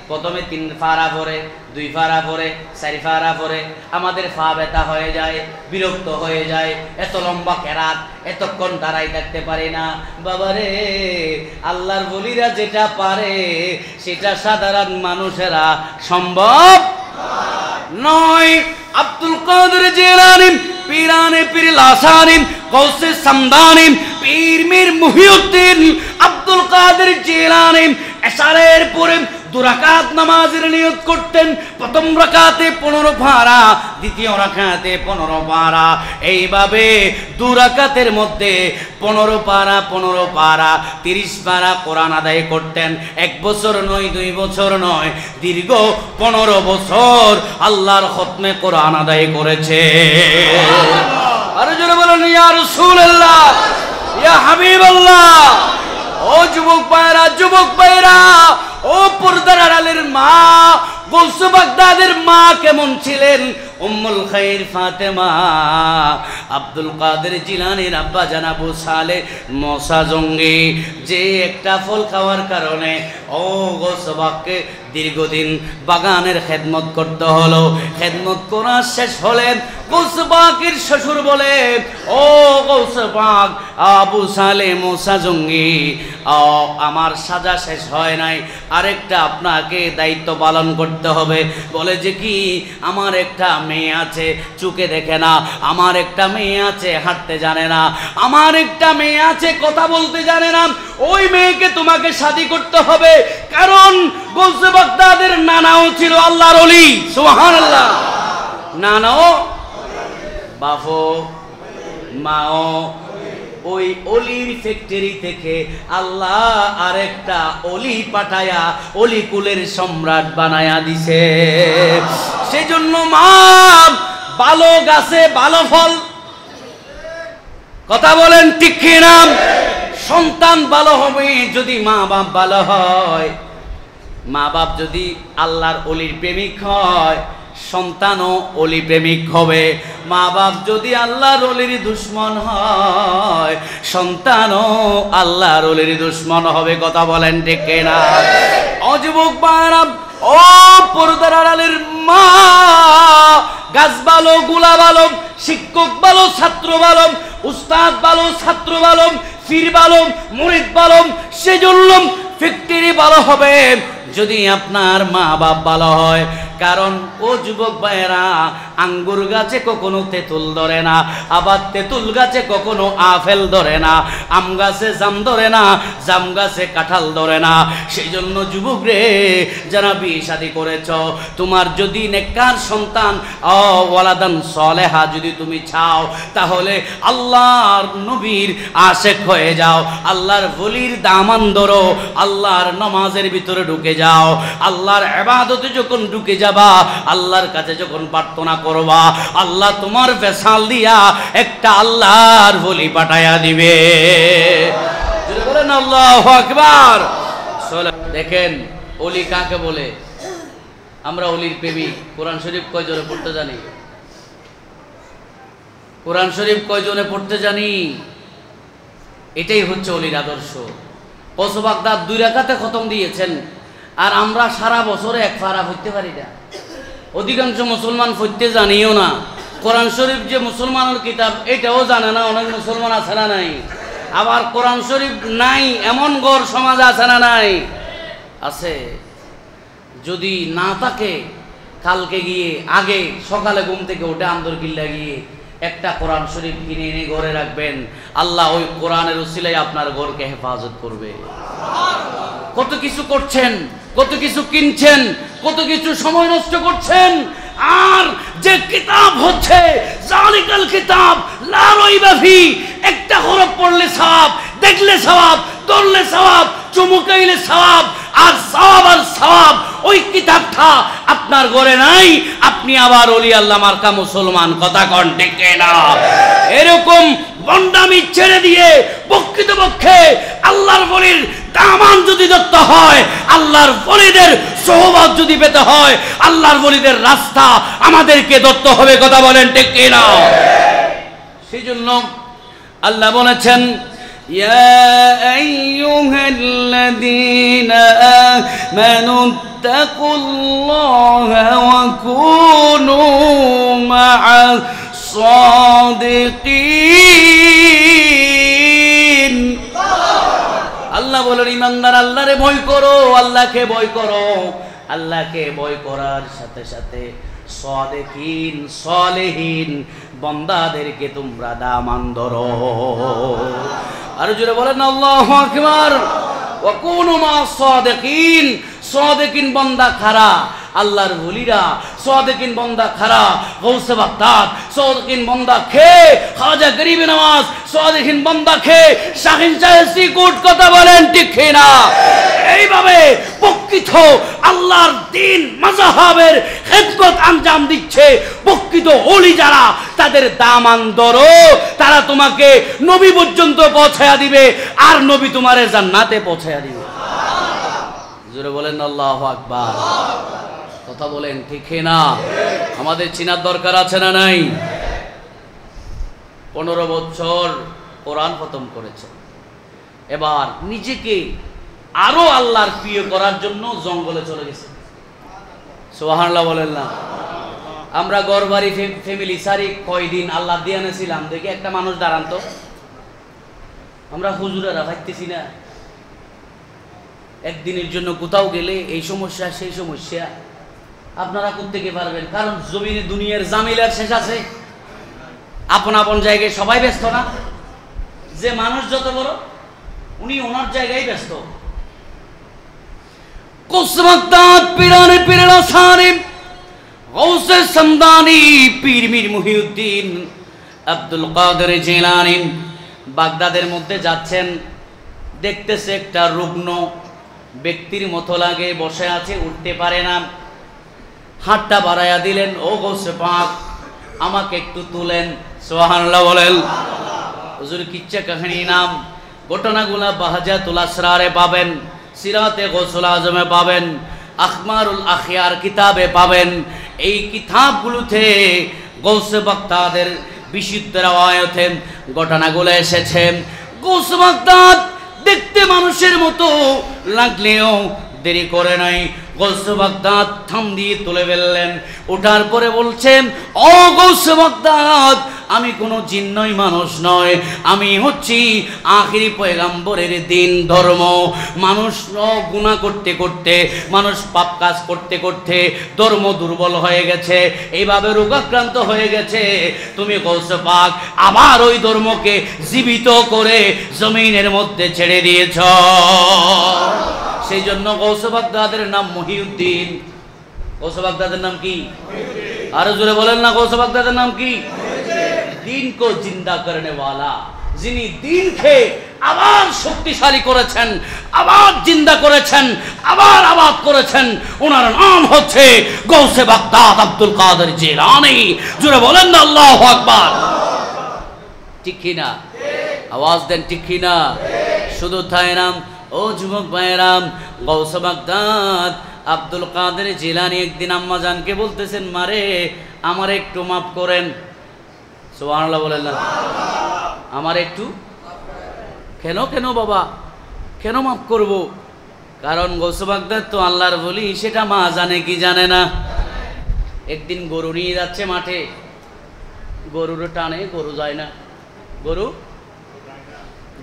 প্রথমে 3 পারা পড়ে, 2 পারা পড়ে, 4 পারা পড়ে, আমাদের পা ব্যথা হয়ে যায়, বিরক্ত হয়ে যায়। এত লম্বা কেরাত এতক্ষণ দাঁড়াই থাকতে পারি না। বাবারে, আল্লাহর ওলিরা যেটা পারে সেটা সাধারণ মানুষেরা সম্ভব নয়। আব্দুল কাদের জিলানী, পীরানে পীর লাসানী, গৌসে সামদানী, পীর মীর মুহিউদ্দিন আব্দুল কাদের জিলানী এশারের পরে 2 রাকাত নামাজের নিয়ত করতেন। প্রথম রাকাতে 15 পারা, দ্বিতীয় রাকাতে 15 পারা। এইভাবে 2 রাকাতের মধ্যে 15 পারা 15 পারা 30 পারা কোরআন আদায় করতেন। 1 বছর নয়, 2 বছর নয়, দীর্ঘ 15 বছর আল্লাহর খতমে কোরআন আদায় করেছে। আর জোরে বলুন ইয়া রাসূলুল্লাহ, ইয়া হাবিবাল্লাহ। ও যুবক ভাইরা, যুবক ভাইরা, ও পর্দার আড়ালের মা, গৌসে বাগদাদের মা কেমন ছিলেন? উম্মুল খাইর ফাতেমা। আব্দুল কাদের জিলানীর আব্বা জান আবু সালেহ মোসা জঙ্গি, যে একটা ফল খাওয়ার কারণে ও গৌসে বাগকে দীর্ঘদিন বাগানের খেদমত করতে হলো। খেদমত করা শেষ হলে গৌসে বাগের শ্বশুর বলে, ও গৌসে বাগ আবু সালেহ মোসা জঙ্গি, আমার সাজা শেষ হয় নাই, আরেকটা আপনাকে দায়িত্ব পালন করতে হবে। বলে যে কি? আমার একটা মেয়ে আছে, চোখে দেখে না, আমার একটা মেয়ে আছে হাঁটতে জানে না, আমার একটা মেয়ে আছে কথা বলতে জানে না। ওই মেয়েকে তোমাকে শাদী করতে হবে। কারণ গৌসে বাগদাদের নানাও ছিল আল্লাহর ওলি। সুবহানাল্লাহ। নানাও, বাপও, মাও ওই অলির ফ্যাক্টরি থেকে আল্লাহ আরেকটা অলি পাঠায়া অলি কুলের সম্রাট বানায়া দিছে। সেজন্য মা, ভালো গাছে ভালো ফল। কথা বলেন ঠিক কি না? সন্তান ভালো হবে যদি মা বাপ ভালো হয়। মা বাপ যদি আল্লাহর অলির প্রেমিক হয়, সন্তানও অলি প্রেমিক হবে। মা বাপ যদি আল্লাহর অলির দুশ্মন হয়, সন্তানও আল্লাহর অলির দুশ্মন হবে। কথা বলেন ঠিক না? ও যুবক ভাইরা, ও ও পর্দার আড়ালের মা, গাছ ভালো, গুলা ভালো, শিক্ষক ভালো, ছাত্র ভালো, উস্তাদ ভালো, ছাত্র ভালো, পীর ভালো, মুরিদ ভালো, সেজন্য ফ্যাক্টরি ভালো হবে যদি আপনার মা বাপ ভালো হয়। কারণ ও যুবক ভাইয়েরা, আঙ্গুর গাছে কখনো তেঁতুল ধরে না, আবার তেঁতুল গাছে কখনো আপেল ধরে না, আম গাছে জাম ধরে না, জাম গাছে কাঁঠাল ধরে না। সেই জন্য যুবক রে, যারা বিয়ে শাদী করেছ, তোমার যদি নেককার সন্তান ওয়ালাদান সলেহা যদি তুমি চাও, তাহলে আল্লাহর নবীর আশেক হয়ে যাও, আল্লাহর ওলির দামান ধরো, আল্লাহর নামাজের ভিতরে ঢুকে যাও, আল্লাহর ইবাদতে যখন ঢুকে যাবা, আল্লাহর কাছে যখন প্রার্থনা করবা, আল্লাহ তোমার ফেসাল দিয়া একটা আল্লাহর ওলি পাঠায়া দিবে। বলেন আল্লাহু আকবার। দেখেন ওলি কাকে বলে? আমরা ওলির প্রেমিক। কোরআন শরীফ কয়জনে পড়তে জানি? কোরআন শরীফ কয়জনে পড়তে জানি? এটাই হচ্ছে ওলির আদর্শ। কসম বাগদাদ 2 রাকাতে খতম দিয়েছেন, আর আমরা সারা বছরে এক পারা পড়তে পারি না। অধিকাংশ মুসলমান পড়তে জানিও না। কোরআন শরীফ যে মুসলমানের কিতাব এটাও জানে না অনেক মুসলমান আছে না নাই? আবার কোরআন শরীফ নাই এমন গড় সমাজ আছে না নাই? আছে। যদি না থাকে, কালকে গিয়ে আগে সকালে ঘুম থেকে উঠে আন্দর কিল্লা গিয়ে একটা কোরআন শরীফ কিনে এনে ঘরে রাখবেন, আল্লাহ ওই কোরআনের উসিলায় আপনার ঘরকে হেফাজত করবে। কত কিছু করছেন, কত কিছু কিনছেন, কত কিছু সময় নষ্ট করছেন, আর যে কিতাব হচ্ছে জালিকাল কিতাব লা রাইবা ফি, একটা হরফ পড়লে সওয়াব, দেখলে সওয়াব, ধরলে সওয়াব, চুমুকাইলে সওয়াব, আর সওয়াব আর সওয়াব ওই কিতাবটা আপনার ঘরে নাই, আপনি আবার ওলি আল্লাহ মার্কা মুসলমান। কথা কন ঠিক না? এরকম বন্ডামি ছেড়ে দিয়ে প্রকৃতপক্ষে আল্লাহর ওলির দামান যদি ধরতে হয়, আল্লাহর ওলিদের সোহবত যদি পেতে হয়, আল্লাহর ওলিদের রাস্তা আমাদেরকে ধরতে হবে। কথা বলেন ঠিক না? সেই জন্য আল্লাহ বলেছেন, ইয়া আইয়ুহাল্লাযীনা আমানু তাকুল্লাহা ওয়া কুনু মা'আস সাদিকিন। আল্লাহ বলেন, ইমানদার আল্লাহরে ভয় করো, আল্লাহকে ভয় করো। আল্লাহকে ভয় করার সাথে সাথে সাদিকিন, সালেহিন বান্দাদেরকে তোমরা দামান ধরো। আর জোরে বলেন আল্লাহু আকবার। ওয়া কুনু মা'আস সাদিকিন। সাদিকিন বান্দা খারা, আল্লাহর ওলিরা সাদিকিন বান্দা খারা, গৌসে বাগদাদ সাদিকিন বান্দা খে, খাজা গরিবে নওয়াজ সাদিকিন বান্দা খে, শাহিন শাহ সিকুট। কথা বলেন ঠিক না? এইভাবে প্রকৃত আল্লাহর দ্বীন মাযহাবের খেদমত আঞ্জাম দিচ্ছে প্রকৃত ওলি যারা, তাদের দামান ধরো, তারা তোমাকে নবী পর্যন্ত পৌঁছায়া দিবে, আর নবী তোমারে জান্নাতে পৌঁছায়া দিবে। জোরে বলেন আল্লাহু আকবার। কথা বলেন ঠিক না? আমাদের চিনার দরকার আছে না নাই? 15 বছর কোরআন খতম করেছে, এবার নিজেকে আরো আল্লাহর প্রিয় করার জন্য জঙ্গলে চলে গেছে। সুবহানাল্লাহ বলেন না? আমরা গড়বাড়ি ফ্যামিলি সারি কয়দিন আল্লাহ দিয়ে এনেছিলাম, দেখি একটা মানুষ দাঁড়ান তো, আমরা হুজুরেরা ভাবতেছি না একদিনের জন্য কোথাও গেলে এই সমস্যা সেই সমস্যা আপনারা কোত্থেকে পারবেন? কারণ জমিনে দুনিয়ার জামিলার শেষ আছে। আপন আপন জায়গায় সবাই ব্যস্ত না? যে মানুষ যত বড় উনি ওনার জায়গায় ব্যস্ত। কুসমাত পীরানে পীরলা সারিম গৌসে সমদানি পীর মীর মুহিউদ্দিন আব্দুল কাদের জিলানী বাগদাদের মধ্যে যাচ্ছেন, দেখতেছে একটা রুগ্ন ব্যক্তির মতো লাগে, বসে আছে, উঠতে পারে না। হাতটা বাড়াইয়া দিলেন, ও গৌসে পাক আমাকে একটু তুলেন। সুবহানাল্লাহ বলেন। হুজুর কিচ্ছা কাহিনী নাম ঘটনাগুলা বাহাজাতুল আসরারে পাবেন, সিরাতে গৌসুল আজমে পাবেন, আখমারুল আখিয়ার কিতাবে পাবেন। এই কিতাবগুলোতে গৌসে বাগদাদের বিশুদ্ধ রওয়ায়াতে ঘটনাগুলো এসেছে। গৌসে বাগদাদ দেখতে মানুষের মতো লাগলেও দেরি করে নাই, গৌসে বাগদাদ থাম দিয়ে তুলে ফেললেন। ওঠার পরে বলছেন, ও গৌসে বাগদাদ, আমি কোনো জিন নই, মানুষ নয়, আমি হচ্ছি আখিরি পয়গাম্বরের দিন ধর্ম। মানুষ গুনাহ করতে করতে, মানুষ পাপ কাজ করতে করতে ধর্ম দুর্বল হয়ে গেছে, এইভাবে রোগাক্রান্ত হয়ে গেছে। তুমি গৌসে পাক আবার ওই ধর্মকে জীবিত করে জমিনের মধ্যে ছেড়ে দিয়েছ। সেই জন্য গৌসে বাগদাদের নাম মহিউদ্দিন। গৌসে বাগদাদের নাম কি? আরো জোরে বলেন না, গৌসে বাগদাদের নাম কি? দিন কো জিন্দা করনে ওয়ালা, যিনি দিনকে আবার শক্তিশালী করেছেন, আবার জিন্দা করেছেন, আবার আবাদ করেছেন, ওনার নাম হচ্ছে গৌসে বাগদাদ আব্দুল কাদের জিলানী। জোরে বলেন না আল্লাহু আকবার। ঠিক কিনা? আওয়াজ দেন, ঠিক কিনা? শুধু তাই না, ও যুবক ভাইরাম, গৌসে বাগদাদ আব্দুল কাদের জিলানী একদিন আম্মা জানকে বলতেছেন, মারে আমার একটু মাফ করেন। সুবহানাল্লাহ বলেন না, আমার একটু। কেন কেন বাবা, কেন মাফ করব? কারণ গৌসে বাগদাদ তো আল্লাহর বলি, সেটা মা জানে কি জানে না। একদিন গরু নিয়ে যাচ্ছে মাঠে, গরুর টানে গরু যায় না,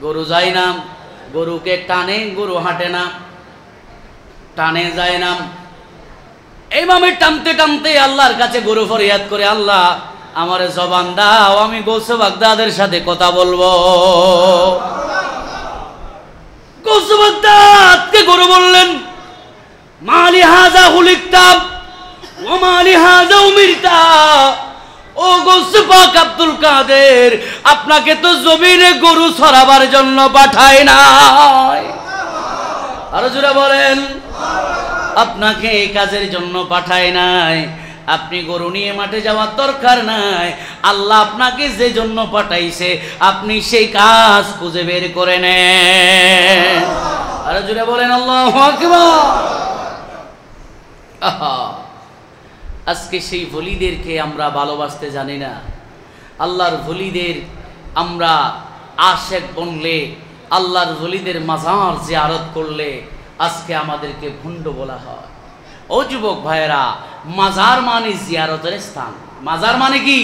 গরু যায় না, গরুকে টানে গরু হাঁটে না, টানে যায় না। এইভাবে টানতে টানতে আল্লাহর কাছে গরু ফরিয়াদ করে, আল্লাহ আমারে জবান দাও, আমি গৌসে বাগদাদের সাথে কথা বলবো। গৌসে বাগদাদকে গরু বললেন, মালি হাজা হুলিকতা ওয়া মালি হাজা উমিরতা। ও গৌসে পাক আব্দুল কাদের, আপনাকে তো জমিনে গরু চড়াবার জন্য পাঠায় নাই। আরো জোরে বলেন, আপনাকে এই কাজের জন্য পাঠায় নাই। আপনি গরু নিয়ে মাঠে যাওয়ার দরকার নাই। আল্লাহ আপনাকে যে জন্য পাঠাইছে আপনি সেই কাজ খুঁজে বের করে নেন। আরো জোরে বলেন আল্লাহু আকবার। আজকে সেই ওলিদেরকে আমরা ভালোবাসতে জানি না। আল্লাহর ওলিদের আমরা আশেক বনলে, আল্লাহর ওলিদের মাজার জিয়ারত করলে আজকে আমাদেরকে ভণ্ড বলা হয়। ও যুবক ভাইয়েরা, মাজার মানে জিয়ারতের স্থান। মাজার মানে কি?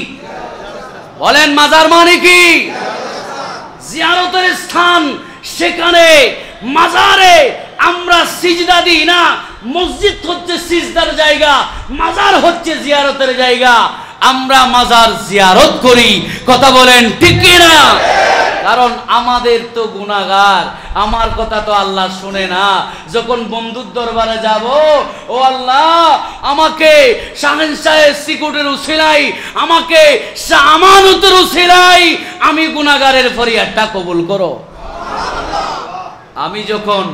বলেন, মাজার মানে কি? জিয়ারতের স্থান। সেখানে মাজারে আমরা সিজদা দিই না। মসজিদ হচ্ছে সিজদার জায়গা, মাজার হচ্ছে জিয়ারতের জায়গা। আমরা মাজার জিয়ারত করি। কথা বলেন ঠিক কি না? কারণ আমাদের তো গুনাহগার, আমার কথা তো আল্লাহ শুনে না। যখন বন্ধুর দরবারে যাব, ও আল্লাহ আমাকে শাহেনশাহের সিকুটের উসিলাই, আমাকে আমানতের উসিলাই আমি গুনাহগারের ফরিয়াদটা কবুল করো। আমি যখন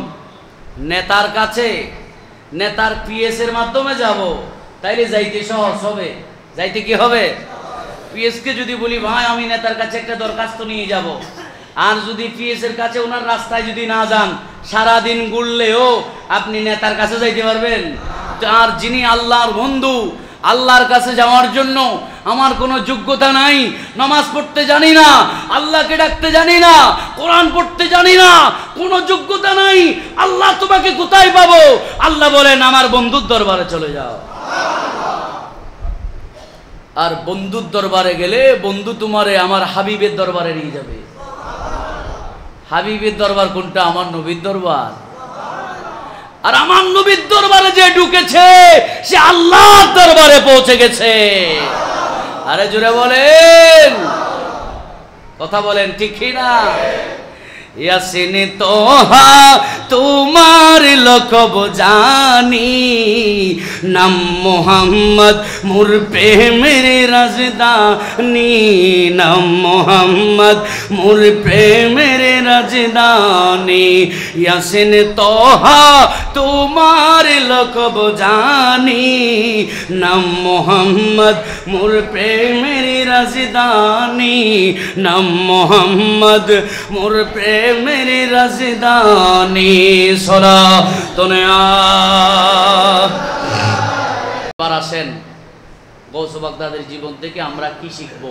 নেতার কাছে, নেতার পিএস এর মাধ্যমে যাব, তাইলে যাইতে সহজ হবে। যাইতে কি হবে? পিএস কে যদি বলি, ভাই আমি নেতার কাছে একটা দরখাস্ত নিয়ে যাব, আর যদি পিএস এর কাছে ওনার রাস্তায় যদি না যান, সারাদিন ঘুরলেও আপনি নেতার কাছে যাইতে পারবেন? আর যিনি আল্লাহর বন্ধু, আল্লাহর কাছে যাওয়ার জন্য আমার কোনো যোগ্যতা নাই, নামাজ পড়তে জানি না, আল্লাহকে ডাকতে জানি না, কোরআন পড়তে জানি না, কোনো যোগ্যতা নাই, আল্লাহ তোমাকে কোথায় পাবো? আল্লাহ বলেন, আমার বন্ধুর দরবারে চলে যাও। আর বন্ধুর দরবারে গেলে বন্ধু তোমারে আমার হাবিবের দরবারে নিয়ে যাবে। হাবিবের দরবার কোনটা? আমার নবীর দরবার। আর আমার নবীর দরবারে যে ঢুকেছে সে আল্লাহর দরবারে পৌঁছে গেছে। আরে জোরে বলেন, কথা বলেন ঠিক না? ইয়াসিন তোহা তোমার লকব জানি, নাম মোহাম্মদ মোর প্রেমের রাজদানি, নাম মোহাম্মদ মোর প্রেমের রাজদানি। ইয়াসিন তোহা তোমার লকব জানি, নাম মোহাম্মদ মোর প্রেমের রাজদানি, নাম মোহাম্মদ মোর মেরি রাজদানি। সোলা তোনে আবার আসেন, গৌস বাগদাদের জীবন থেকে আমরা কি শিখব?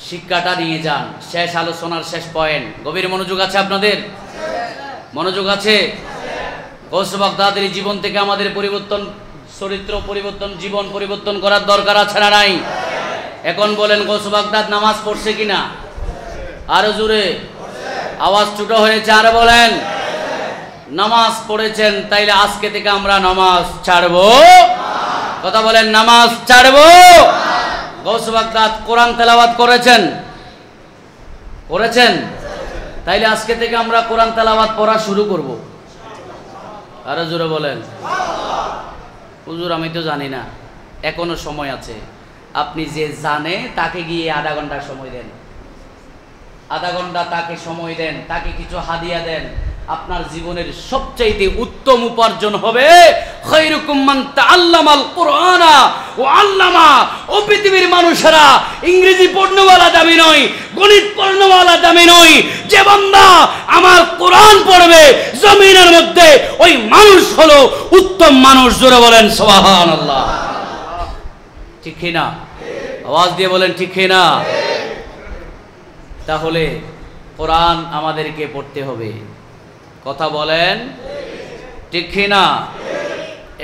শিক্ষাটা নিয়ে যান। শেষ আলোচনার শেষ পয়েন্ট। গভীর মনোযোগ আছে আপনাদের? মনোযোগ আছে? গৌস বাগদাদের জীবন থেকে আমাদের পরিবর্তন, চরিত্র পরিবর্তন, জীবন পরিবর্তন করার দরকার আছে না নাই? এখন বলেন গৌস বাগদাদ নামাজ পড়ছে কিনা? আরো জোরে, আওয়াজ ছোট হয়েছে, আরে বলেন নামাজ পড়েছেন। তাইলে আজকে থেকে আমরা নামাজ ছাড়বো। কথা বলেন, নামাজ ছাড়বো। গৌস বাগদাদ কোরআন তেলাওয়াত করেছেন, করেছেন? তাইলে আজকে থেকে আমরা কোরআন তেলাওয়াত পড়া শুরু করব। আরো জোরে বলেন। হুজুর আমি তো জানি না, এখনো সময় আছে। আপনি যে জানে তাকে গিয়ে আধা ঘন্টা সময় দেন, আধা ঘন্টা তাকে সময় দেন, তাকে কিছু হাদিয়া দেন। আপনার জীবনের সবচাইতে উত্তম উপার্জন হবে খায়রুকুম মান তাআল্লামাল কুরআনা ওয়া আল্লামা। ও পৃথিবীর মানুষেরা, ইংরেজি পড়নেওয়ালা দামি নয়, গণিত পড়নেওয়ালা দামি নয়। যে বান্দা আমার কোরআন পড়বে জমিনের মধ্যে, ওই মানুষ হলো উত্তম মানুষ। জোরে বলেন সুবহানাল্লাহ। ঠিক কিনা? আওয়াজ দিয়ে বলেন ঠিক কিনা? তাহলে কোরআন আমাদেরকে পড়তে হবে। কথা বলেন ঠিক কিনা?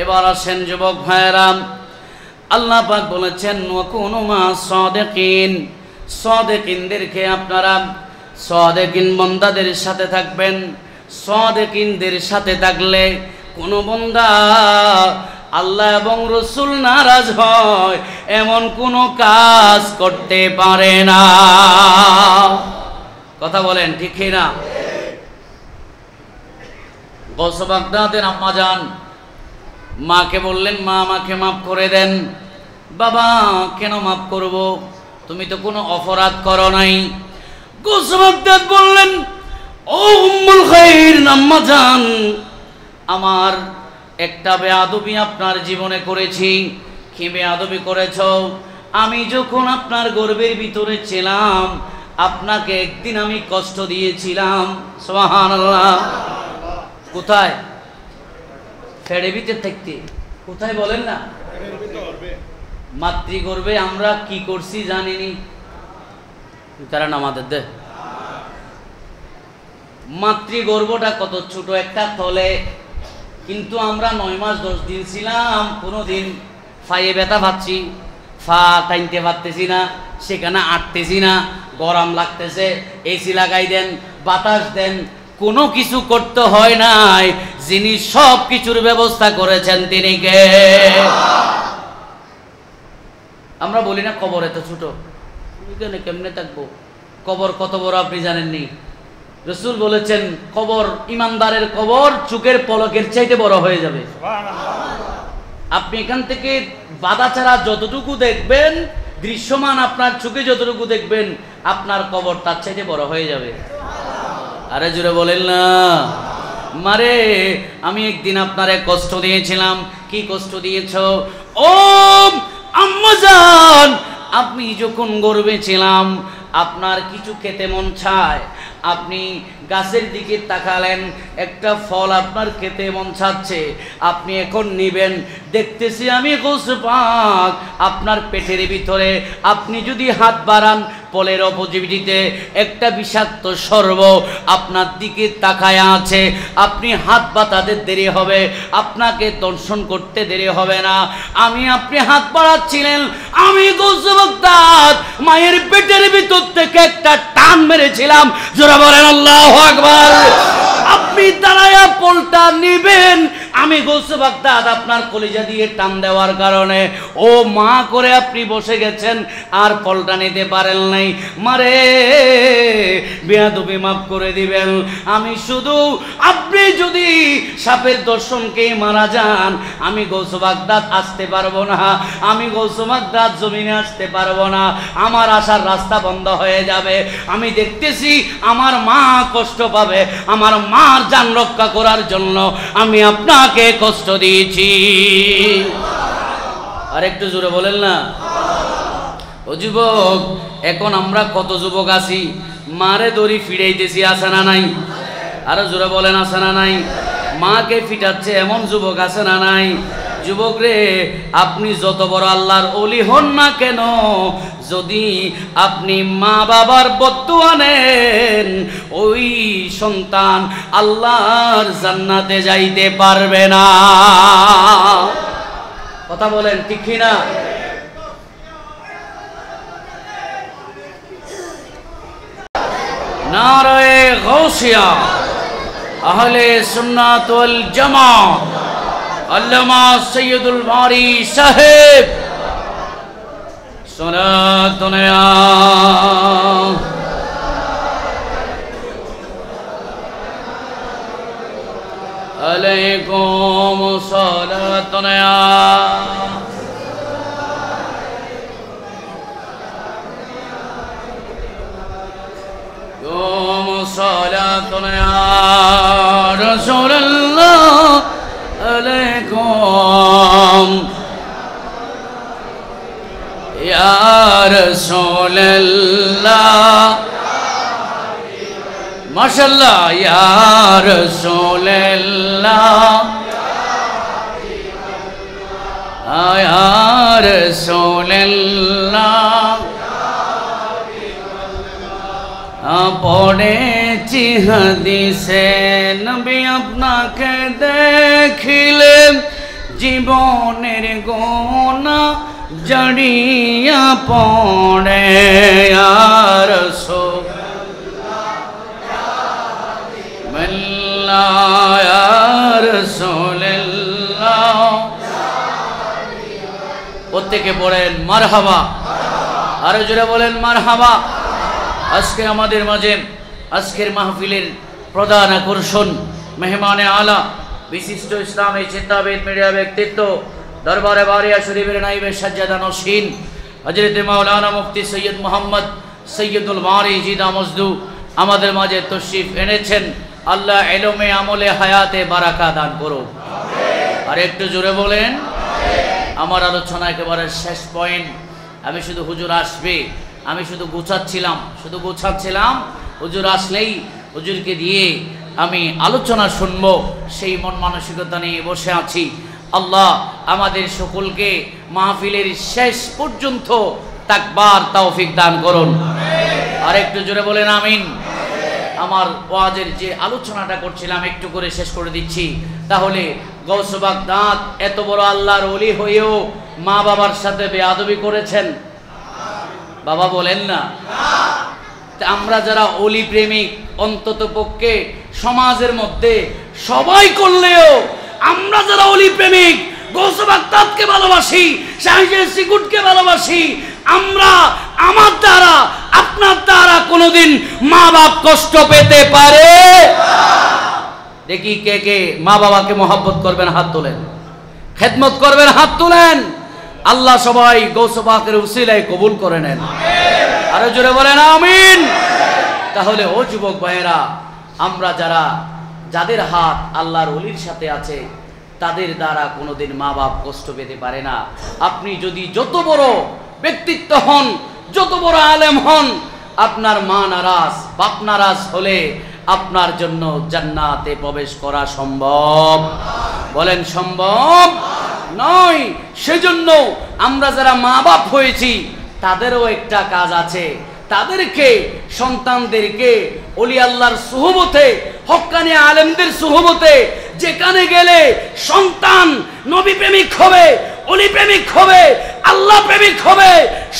এবার আসেন যুবক ভাইয়েরা, আল্লাহ পাক বলেছেন ওয়াকুনু মা'আস সাদিকিন। সাদিকিনদেরকে আপনারা সাদিকিন বান্দাদের সাথে থাকবেন। সাদিকিনদের সাথে থাকলে কোন বান্দা আল্লাহ এবং রাসূল নারাজ হয় এমন কোনো কাজ করতে পারে না। কথা বলেন ঠিক কিনা? গৌস বাগদাদের আম্মা জান মাকে বললেন, মা আমাকে মাফ করে দেন। বাবা কেন মাফ করব, তুমি তো কোনো অপরাধ করো নাই। গৌস বাগদাদ বললেন, ও উম্মুল খাইর আম্মা জান, আমার একটা বেয়াদবি আপনার জীবনে করেছি। কি বেয়াদবি করেছ? আমি যখন আপনার গর্ভের ভিতরে ছিলাম, আপনাকে একদিন আমি কষ্ট দিয়েছিলাম। সুবহানাল্লাহ। কোথায়? ফেড়ে ভিতরে থাকতে। কোথায় বলেন না? মাতৃগর্ভে আমরা কি করছি জানিনি? তারা আমাদের দে মাতৃগর্ভটা কত ছোট একটা তলে, কিন্তু আমরা 9 মাস 10 দিন ছিলাম। কোনোদিন ফাইয়ে ব্যথা পাচ্ছি, ফা টাইনতে পারতেছি না, সেখানে আটতেছি না, গরম লাগতেছে, এসি লাগাই দেন, বাতাস দেন, কোনো কিছু করতে হয় নাই। যিনি সব কিছুর ব্যবস্থা করেছেন তিনি কে? আমরা বলি না কবর এত ছোট, কেমনে থাকবো? কবর কত বড় আপনি জানেননি? রাসূল বলেছেন কবর, ইমানদারের কবর চোখের পলকের চাইতে বড় হয়ে যাবে। আপনি এখান থেকে বাধা ছাড়া যতটুকু দেখবেন, দৃশ্যমান আপনার চোখে যতটুকু দেখবেন, আপনার কবর তার চাইতে বড় হয়ে যাবে। আরে জোরে বলেন না। মারে আমি একদিন আপনারে কষ্ট দিয়েছিলাম। কি কষ্ট দিয়েছ? ও আম্মা জান, আপনি যখন গর্ভে ছিলাম আপনার কিছু খেতে মন চায়, আপনি গাছের দিকে তাকালেন, একটা ফল আপনার খেতে মন চাচ্ছে, আপনি এখন নিবেন। দেখতেছি আমি গৌস পাক আপনার পেটের ভিতরে, আপনি যদি হাত বাড়ান, ফলের অপোজিটিতে একটা বিষাক্ত সর্ব আপনার দিকে তাকায় আছে। আপনি হাত বাড়াতে দেরি হবে, আপনাকে দর্শন করতে দেরি হবে না। আপনি হাত বাড়াচ্ছিলেন, আমি গৌস বাগদাদ মায়ের পেটের ভিতর থেকে একটা টান মেরেছিলাম। জোরে বলেন আল্লাহু আকবার। আপনি দাঁড়ায়া ফলটা নিবেন, আমি গৌস বাগদাদ আপনার কলিজা দিয়ে টান দেওয়ার কারণে ও মা করে আপনি বসে গেছেন, আর ফলটা নিতে পারেন নাই। মারে বেয়াদবি মাফ করে দিবেন। আমি শুধু, আপনি যদি সাপের দর্শনকে মারা যান, আমি গৌস বাগদাদ আসতে পারবো না, আমি গৌস বাগদাদ জমিনে আসতে পারবো না, আমার আসার রাস্তা বন্ধ হয়ে যাবে। আমি দেখতেছি আমার মা কষ্ট পাবে, আমার মার জান রক্ষা করার জন্য আমি আপনাকে কষ্ট দিয়েছি। আর একটু জোরে বলেন না। ও যুবক, এখন আমরা কত যুবক আছি মারে দড়ি ফিরাইতেছি, আছে না নাই? আরো জোরে বলেন আছে না নাই? মাকে ফিটাচ্ছে এমন যুবক আছে না নাই? যুবক রে, আপনি যত বড় আল্লাহর ওলি হন না কেন, যদি আপনি মা বাবার বদদুয়া নেন, ওই সন্তান আল্লাহর জান্নাতে যাইতে পারবে না। কথা বলেন ঠিক কি না? নারায়ে গাউসিয়া, আহলে সুন্নাত ওয়াল জামাত, আল্লামা সৈয়দুল বারি সাহেব, সালাতুন আলাইকুম, সালাতুন صلاتنا يا رسول الله عليكم يا رسول الله ما شاء الله يا رسول الله يا رسول الله পড়েছি হাদিসে নবী আপনাকে দেখিলে জীবনের গোনা জড়িয়া পড়ে। ইয়া রাসূলুল্লাহ ইয়া রাসূলুল্লাহ, প্রত্যেকে বলেন মারহাবা, আরো জোরে বলেন মারহাবা। আজকে আমাদের মাঝে আজকের মাহফিলের প্রধান আকর্ষণ মেহমানে আলা, বিশিষ্ট ইসলামী চিন্তাবিদ, মিডিয়া ব্যক্তিত্ব, দরবারে বারিয়া শরীফের নাইবে সাজ্জাদা নশীন হযরত মাওলানা মুফতি সৈয়দ মোহাম্মদ সৈয়দুল বারি জিদা মজদু আমাদের মাঝে তশরিফ এনেছেন। আল্লাহ ইলমে আমলে হায়াতে বারাকা দান করুন। আর একটু জোরে বলেন। আমার আলোচনা একেবারে শেষ পয়েন্ট। আমি শুধু হুজুর আসবে, আমি শুধু গোছাচ্ছিলাম, হুজুর আসলেই হুজুরকে দিয়ে আমি আলোচনা শুনব, সেই মন মানসিকতা নিয়ে বসে আছি। আল্লাহ আমাদের সকলকে মাহফিলের শেষ পর্যন্ত তাকবার তৌফিক দান করুন। আর একটু জোরে বলেন আমিন। আমার ওয়াজের যে আলোচনাটা করছিলাম একটু করে শেষ করে দিচ্ছি। তাহলে গৌস বাগদাদ এত বড় আল্লাহর ওলি হয়েও মা বাবার সাথে বেয়াদবি করেছেন? বাবা বলেন না। আমরা যারা ওলি প্রেমিক, অন্তত পক্ষে সমাজের মধ্যে সবাই করলেও আমরা যারা ওলি প্রেমিক, গৌস বাগদাদকে ভালোবাসি, শাহজাহান সিকুটকে ভালোবাসি, আমরা আমার দ্বারা আপনার দ্বারা কোনোদিন মা বাপ কষ্ট পেতে পারে? দেখি কে কে মা বাবাকে মহব্বত করবেন, হাত তোলেন। খেদমত করবেন, হাত তোলেন। আল্লাহ সবাই গৌস পাকের উসিলায় কবুল করে নেন। আরো জোরে বলেন আমিন। তাহলে ও যুবক ভাইয়েরা, আমরা যাদের হাত আল্লাহর ওলির সাথে আছে, তাদের দ্বারা কোনোদিন মা বাপ কষ্ট পেতে পারে না। আপনি যদি যত বড় ব্যক্তিত্ব হন, যত বড় আলেম হন, আপনার মা নারাজ, বাপ নারাজ হলে আপনার জন্য জান্নাতে প্রবেশ করা সম্ভব? বলেন সম্ভব নয়। সেজন্য আমরা যারা মা বাপ হয়েছি তাদেরও একটা কাজ আছে। তাদেরকে, সন্তানদেরকে ওলি আল্লাহর সুহবতে, হক্কানি আলেমদের সুহবতে যেখানে গেলে সন্তান নবী প্রেমিক হবে, ওলি প্রেমিক হবে, আল্লাহ প্রেমিক হবে,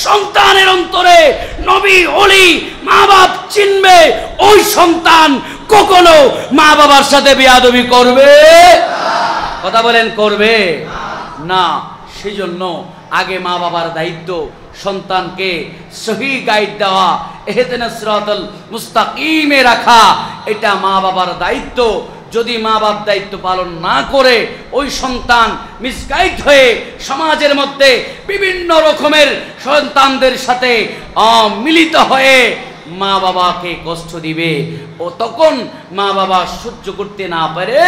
সন্তানের অন্তরে নবী ওলি মা বাপ চিনবে, ওই সন্তান কখনো মা বাবার সাথে বেয়াদবি করবে? কথা বলেন করবে না। সেজন্য আগে মা বাবার দায়িত্ব সন্তানকে সহি গাইড দেওয়া, ইহদিনাস সিরাতাল মুস্তাকিমে রাখা, এটা মা বাবার দায়িত্ব। যদি মা বাপ দায়িত্ব পালন না করে ওই সন্তান মিসগাইড হয়ে সমাজের মধ্যে বিভিন্ন রকমের সন্তানদের সাথে মিলিত হয়ে মা বাবাকে কষ্ট দিবে, ও তখন মা বাবা সহ্য করতে না পারে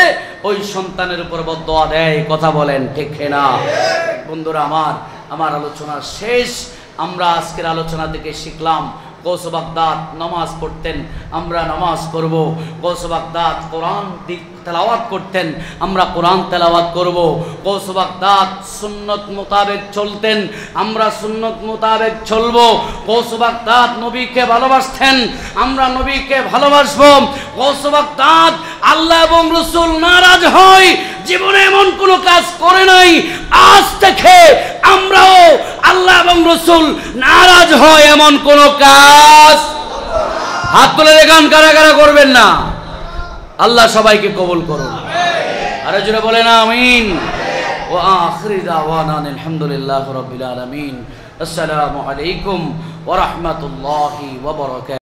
ওই সন্তানের উপর বদদোয়া দেয়। কথা বলেন ঠিক না? বন্ধুরা আমার আলোচনা শেষ। আমরা আজকের আলোচনা থেকে শিখলাম গৌস বাগদাদ নামাজ পড়তেন, আমরা নামাজ পড়ব। গৌস বাগদাদ কোরআন তেলাওয়াত করতেন, আমরা কোরআন তেলাওয়াত করব। গৌস বাগদাদ সুন্নত মোতাবেক চলতেন, আমরা সুন্নত মোতাবেক চলব। গৌস বাগদাদ নবীকে ভালোবাসতেন, আমরা নবীকে ভালোবাসব। গৌস বাগদাদ আল্লাহ এবং রাসূল নারাজ হয় জীবনে এমন কোনো কাজ করে নাই, আজ থেকে আমরাও আল্লাহ এবং রাসূল নারাজ হয় এমন কোনো কাজ। হাত তুলে দেখান কারা কারা করবেন না। আল্লাহ সবাইকে কবুল করুন, আর জোরে বলেন আমিন। ওয়া আখিরি দাওয়ানা আলহামদুলিল্লাহি রাব্বিল আলামিন। আসসালামু আলাইকুম ওয়া রাহমাতুল্লাহি ওয়া বারাকাতুহু।